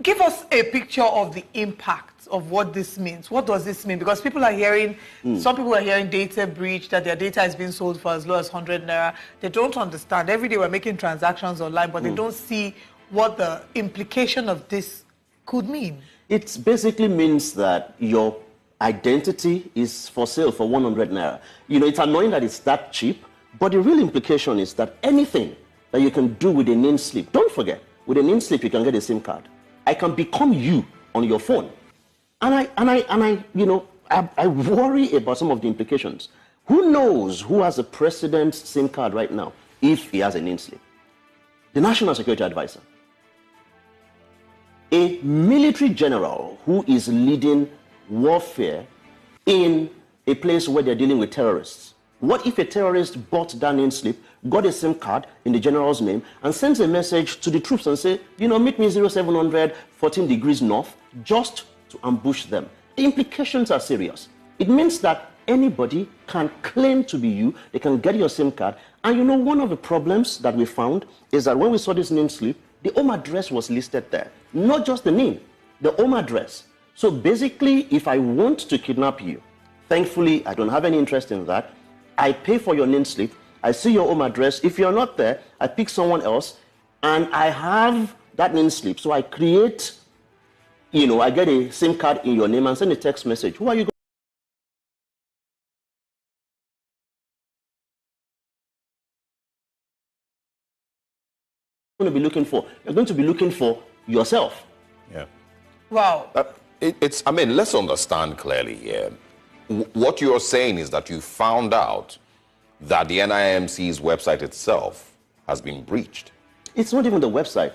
Give us a picture of the impact of what this means. What does this mean? Because people are hearing, some people are hearing data breach, that their data is being sold for as low as 100 naira. They don't understand. Every day we're making transactions online, but they don't see what the implication of this could mean. It basically means that your identity is for sale for 100 naira. It's annoying that it's that cheap, but the real implication is that anything that you can do with a NIN slip, don't forget, with a NIN slip you can get a SIM card. I can become you on your phone. And I worry about some of the implications. Who knows who has a president's SIM card right now if he has a NIN slip? The National Security Advisor. A military general who is leading warfare in a place where they're dealing with terrorists. What if a terrorist bought that NIN slip, got a SIM card in the general's name, and sends a message to the troops and say, meet me 0700, 14 degrees north, just to ambush them? The implications are serious. It means that anybody can claim to be you, they can get your SIM card. And one of the problems that we found is that when we saw this NIN slip, the home address was listed there. Not just the name, the home address. So basically, if I want to kidnap you, thankfully, I don't have any interest in that. I pay for your NIN slip. I see your home address. If you're not there, I pick someone else. and I have that name slip. So I create, I get a SIM card in your name and send a text message. Who are you going to be looking for? You're going to be looking for yourself. Yeah. Wow. Let's understand clearly here. What you're saying is that you found out that the NIMC's website itself has been breached. It's not even the website.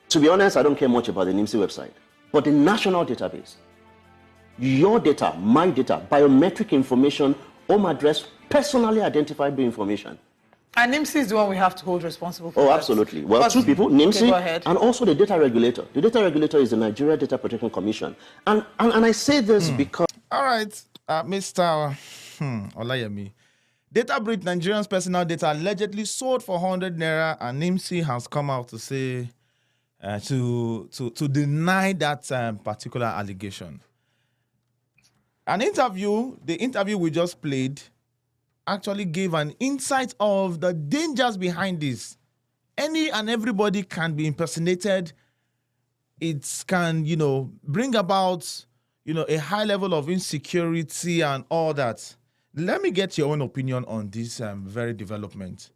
To be honest, I don't care much about the NIMC website, but the national database, your data, my data, biometric information, home address, personally identifiable information. And NIMC is the one we have to hold responsible for. Oh, absolutely. Well, two people, NIMC, go ahead. And also the data regulator. The data regulator is the Nigeria Data Protection Commission. And I say this because... All right, Mr. Olayemi. Data breach Nigerians' personal data allegedly sold for 100 naira, and NIMC has come out to say, to deny that particular allegation. The interview we just played, actually gave an insight of the dangers behind this. Any and everybody can be impersonated. It can, bring about, a high level of insecurity and all that. Let me get your own opinion on this very development.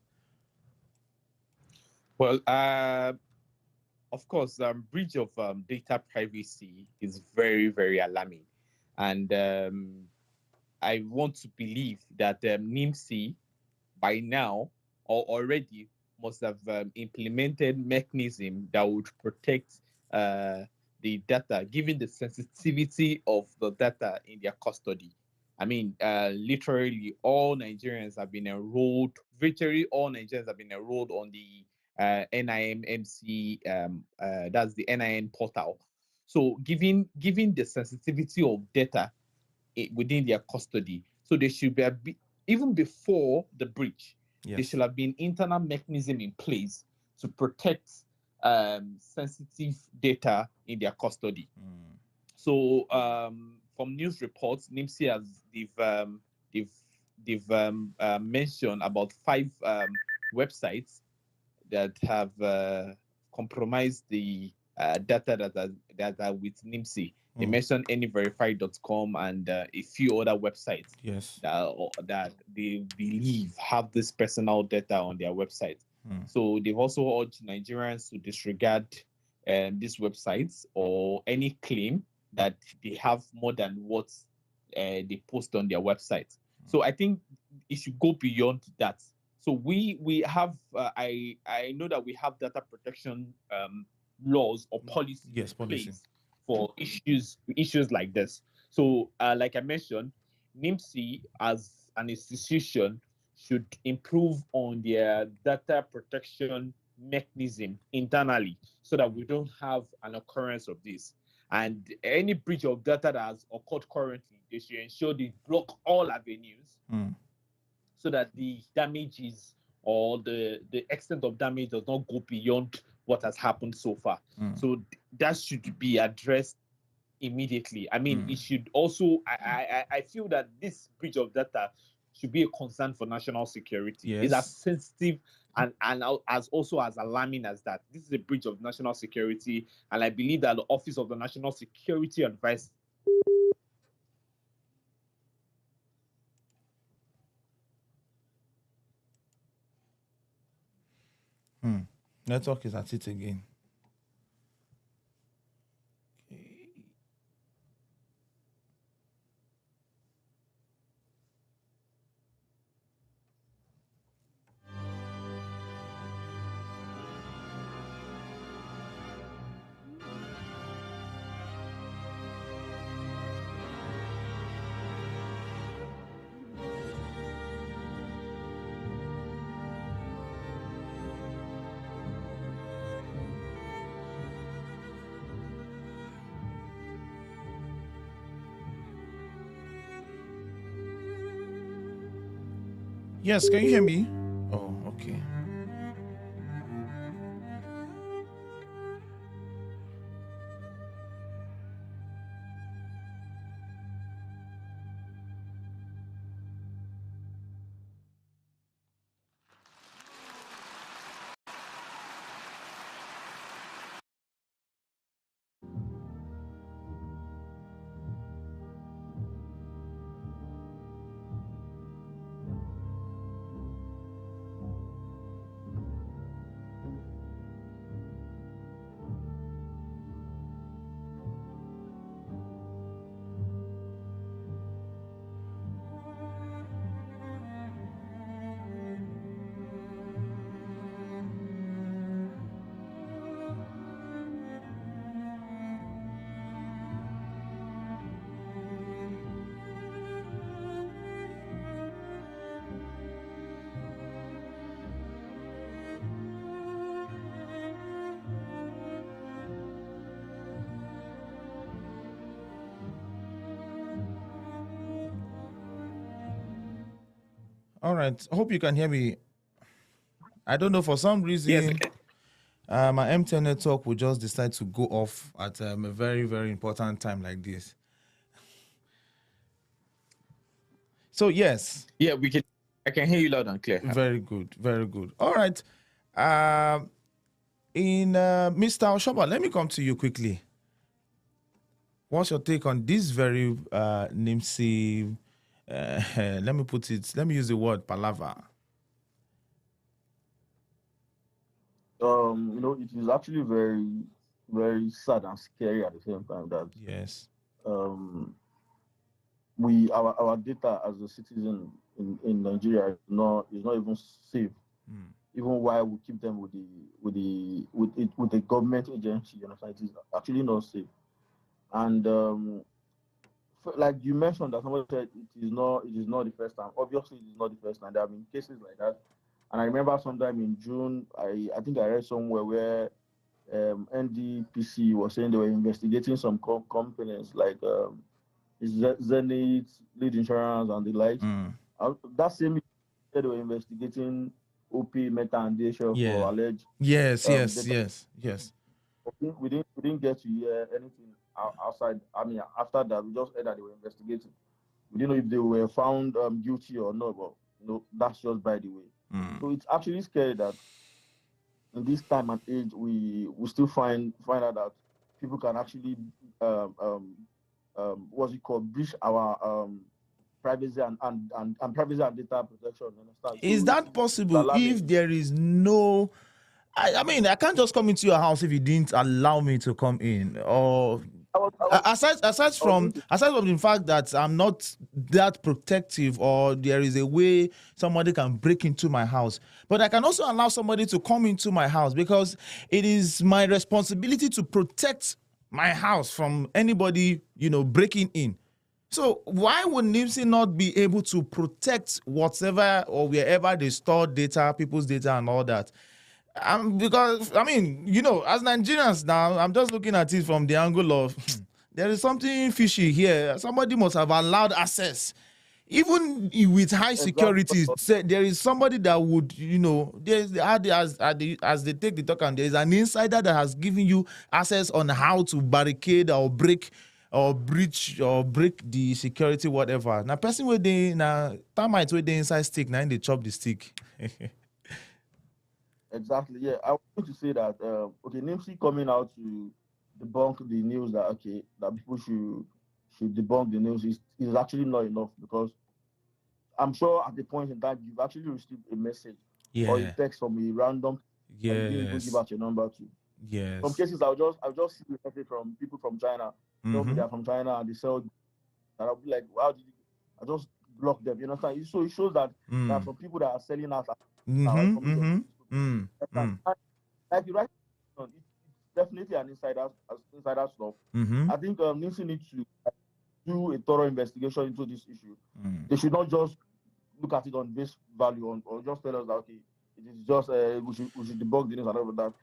Well, of course, breach of data privacy is very, very alarming. And I want to believe that NIMC by now or already must have implemented mechanism that would protect the data, given the sensitivity of the data in their custody. Literally all Nigerians have been enrolled, virtually all Nigerians have been enrolled on the NIMC, that's the NIN portal. So given the sensitivity of data within their custody, so there should be, even before the breach, there should have been internal mechanism in place to protect sensitive data in their custody. So from news reports, NIMC they've mentioned about 5 websites that have compromised the data that are with NIMC. They mentioned anyverify.com and a few other websites that they believe have this personal data on their website. So they've also urged Nigerians to disregard these websites or any claim that they have more than what they post on their website. So I think it should go beyond that. So we have, I know that we have data protection laws or policies in place for issues like this. So like I mentioned, NIMC as an institution should improve on their data protection mechanism internally so that we don't have an occurrence of this. And any breach of data that has occurred currently, they should ensure they block all avenues so that the damages or the extent of damage does not go beyond what has happened so far. So that should be addressed immediately. It should also, I feel that this breach of data should be a concern for national security. It's as sensitive and as also as alarming as that. This is a breach of national security, and I believe that the Office of the National Security Advice. Network is at it again. Yes, can you hear me? Oh, okay. All right. I hope you can hear me. I don't know, for some reason, Yes. my MTN network will just decide to go off at a very, very important time like this. So, yes. Yeah, I can hear you loud and clear. Very good. Very good. All right. Mr. Oshoba, let me come to you quickly. What's your take on this very NIMSI, let me use the word palaver. It is actually very, very sad and scary at the same time that yes, our data as a citizen in Nigeria is not even safe. Even while we keep them with the government agency, it is actually not safe. And like you mentioned, that somebody said it is not the first time. Obviously, it is not the first time. There have been cases like that. And I remember sometime in June, I think I read somewhere where NDPC was saying they were investigating some companies like Zenith, Lead Insurance, and the like. That same year, they were investigating OP, Meta, and Dacia for alleged. Yes. We didn't get to hear anything outside. I mean, after that, we just heard that they were investigating. We didn't know if they were found guilty or not, but that's just by the way. So it's actually scary that in this time and age, we still find out that people can actually what's it called, breach our privacy and privacy and data protection. Understand? Is that possible if there is no? I mean, I can't just come into your house if you didn't allow me to come in. Or aside from the fact that I'm not that protective, or there is a way somebody can break into my house, but I can also allow somebody to come into my house because it is my responsibility to protect my house from anybody, breaking in. So why would NIMSI not be able to protect whatever or wherever they store data, people's data and all that? Because, I mean, as Nigerians now, I'm just looking at it from the angle of there is something fishy here. Somebody must have allowed access. Even with high security, there is somebody that would, as they take the talk, and there is an insider that has given you access on how to barricade or break or breach or break the security, whatever. Now, person where they termites where they inside stick, now they chop the stick. Exactly. Yeah, I want to say that NIMSI coming out to debunk the news that people should debunk the news is actually not enough, because I'm sure at the point in time you've actually received a message or a text from a random and you didn't even give out your number to. Yes. Some cases I'll just see a message from people from China. Tell me they're from China and they sell, and I'll be like, how did you? I just block them. You understand? So it shows that there are some people that are selling out. Like you right, it's definitely an insider stuff. I think NIMSI needs to do a thorough investigation into this issue. They should not just look at it on base value or just tell us that it is just we should debug the news and all of that.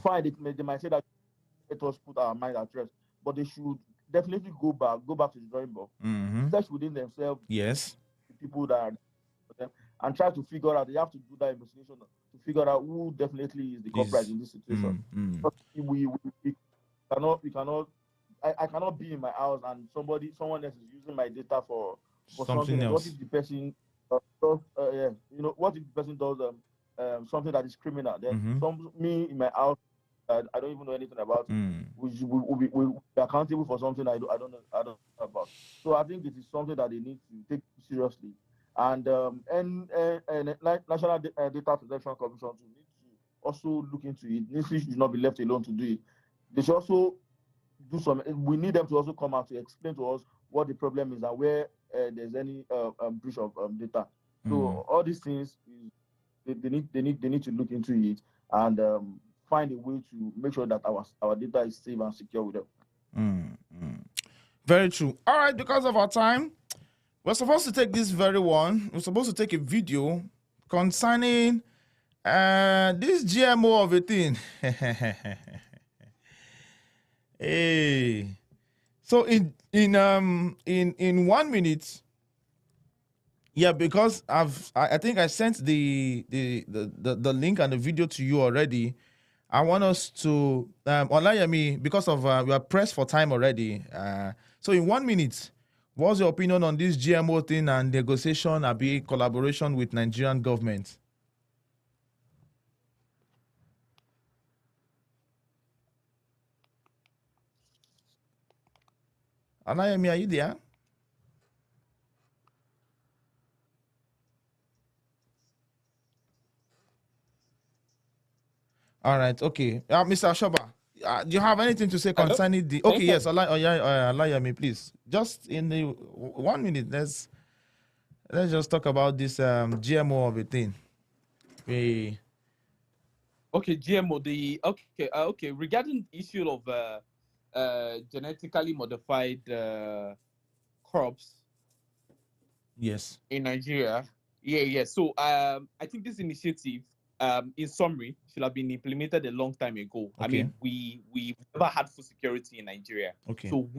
Fine, they might say that let us put our mind at rest, but they should definitely go back to the drawing board, search within themselves. Yes, the people that are them, and try to figure out. They have to do that investigation to figure out who definitely is the culprit in this situation. But we cannot. I cannot be in my house and someone else is using my data for something else. What if the person what if the person does something that is criminal? Then me in my house, I don't even know anything about it. We'll be accountable for something I don't know about. So I think it is something that they need to take seriously. And National Data Protection Commission need to also look into it. NIMSI should not be left alone to do it. They should also do some. We need them to also come out to explain to us what the problem is and where there's any breach of data. So all these things, they need to look into it and find a way to make sure that our data is safe and secure with them. Very true. All right, because of our time, we're supposed to take this very one. We're supposed to take a video concerning this GMO of a thing. Hey. So in 1 minute, Yeah, because I think I sent the link and the video to you already. I want us to Olayemi, because of we are pressed for time already. So in 1 minute, what's your opinion on this GMO thing and negotiation, be collaboration with Nigerian government? Olayemi, are you there? All right, okay. Mr. Shoba, do you have anything to say concerning the? Okay, yes, Olayemi, please. Just in the 1 minute, let's just talk about this GMO of a thing. Okay, GMO. Okay. Regarding the issue of genetically modified crops. Yes. In Nigeria. Yeah. So I think this initiative, in summary, should have been implemented a long time ago. Okay. I mean, we've never had food security in Nigeria. Okay. So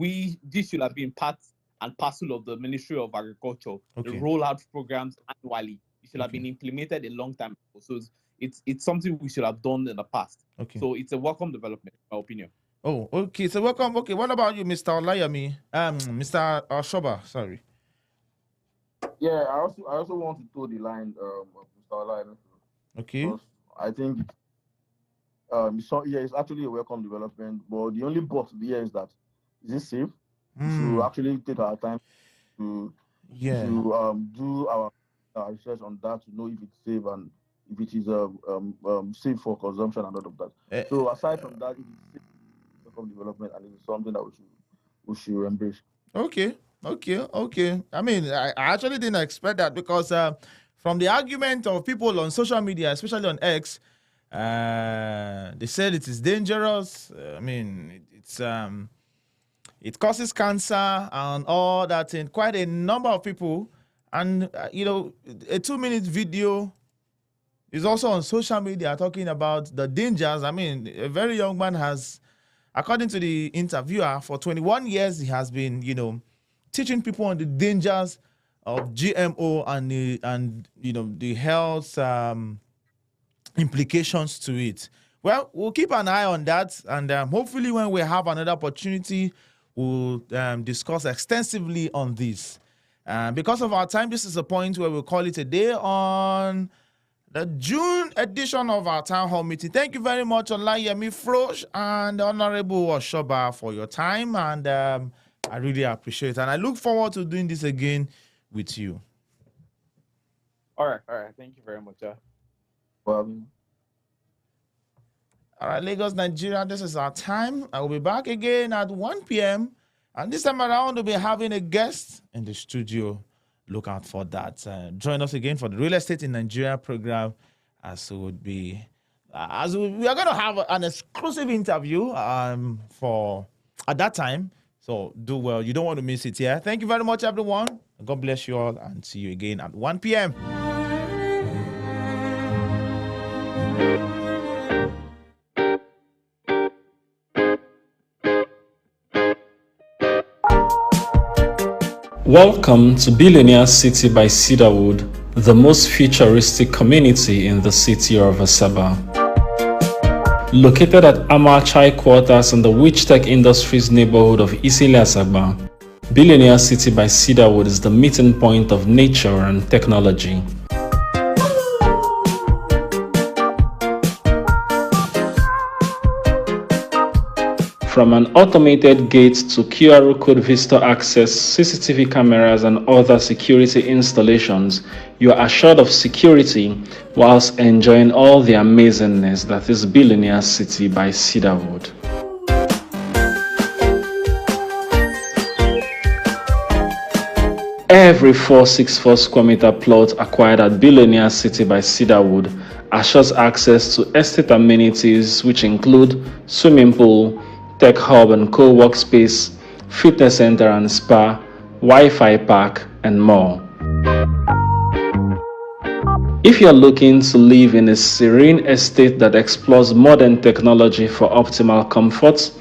this should have been part and parcel of the Ministry of Agriculture. Okay. The rollout programs annually. It should have been implemented a long time ago. So it's something we should have done in the past. Okay. So it's a welcome development, in my opinion. Oh, okay. So welcome. Okay, what about you, Mr. Olayemi? Mr. Shoba, sorry. Yeah, I also want to toe the line of Mr. Olayemi. Okay. I think it's actually a welcome development, but the only but here is that is it safe? We should actually take our time to do our research on that to know if it's safe and if it is safe for consumption and all of that. So aside from that, it is safe welcome development and it is something that we should embrace. Okay. I mean, I actually didn't expect that because from the argument of people on social media, especially on X, they said it is dangerous. I mean, it causes cancer and all that. And quite a number of people, and a 2-minute video is also on social media talking about the dangers. I mean, a very young man has, according to the interviewer, for 21 years he has been, teaching people on the dangers of GMO and the health implications to it. Well, we'll keep an eye on that, and hopefully when we have another opportunity, we'll discuss extensively on this. Because of our time, this is a point where we'll call it a day on the June edition of our town hall meeting. Thank you very much, Olayemi Frosh and Honorable Oshoba, for your time, and I really appreciate it. And I look forward to doing this again with you. All right. Thank you very much. All right, Lagos, Nigeria, this is our time. I will be back again at 1 p.m. And this time around, we'll be having a guest in the studio. Look out for that. Join us again for the Real Estate in Nigeria program, as we are going to have an exclusive interview at that time. So do well. You don't want to miss it. Yeah. Thank you very much, everyone. God bless you all, and see you again at 1 p.m. Welcome to Billionaire City by Cedarwood, the most futuristic community in the city of Asaba. Located at Amachai Quarters in the Witch Tech Industries neighborhood of Isile Asaba, Billionaire City by Cedarwood is the meeting point of nature and technology. From an automated gate to QR code visitor access, CCTV cameras and other security installations, you are assured of security whilst enjoying all the amazingness that is Billionaire City by Cedarwood. Every 464 square meter plot acquired at Billionaire City by Cedarwood assures access to estate amenities which include swimming pool, tech hub and co-workspace, fitness center and spa, Wi-Fi park, and more. If you're looking to live in a serene estate that explores modern technology for optimal comfort,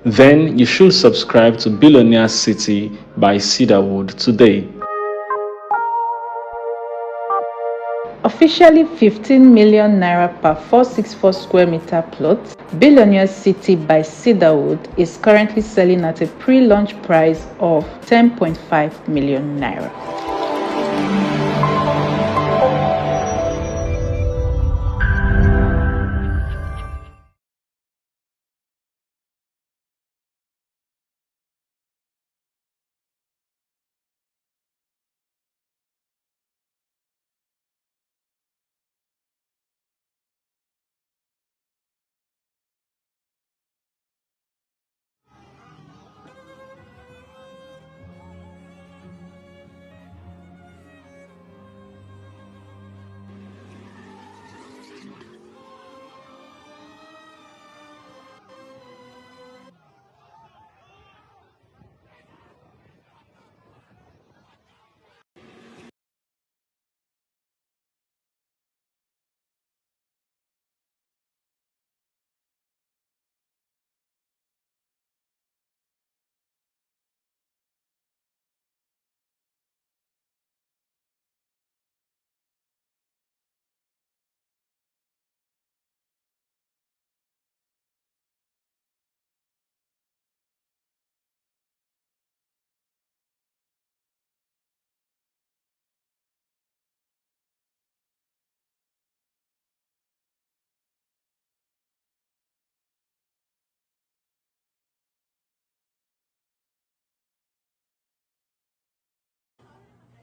then you should subscribe to Billionaire City by Cedarwood today. Officially 15 million naira per 464 square meter plot, Billionaire City by Cedarwood is currently selling at a pre-launch price of 10.5 million naira.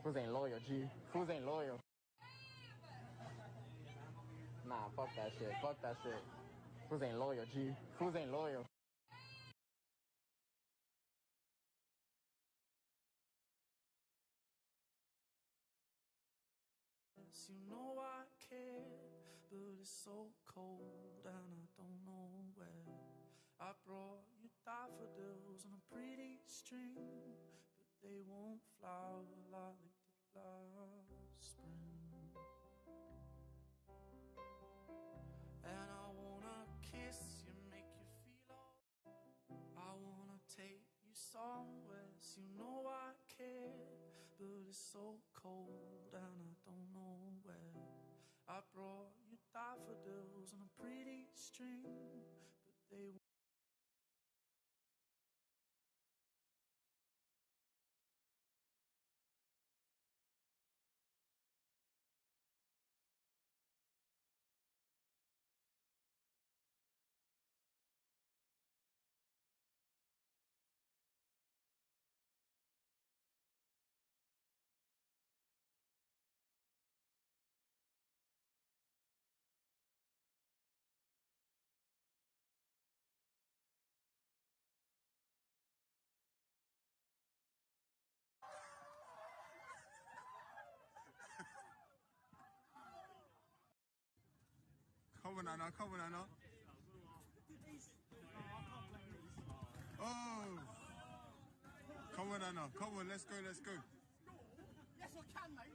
Fools ain't loyal, G. Fools ain't loyal. Nah, fuck that shit. Fuck that shit. Fools ain't loyal, G. Fools ain't loyal. You know I care, but it's so cold and I don't know where. I brought you daffodils on a pretty string, but they won't flower like they did last spring. And I wanna kiss you, make you feel all. I wanna take you somewhere, so you know I care, but it's so cold and I don't know where. I brought you daffodils on a pretty string, but they won't. Come on, Anna. Come on, Anna. Oh. Come on, Anna. Come on, let's go, let's go. Yes, I can, mate.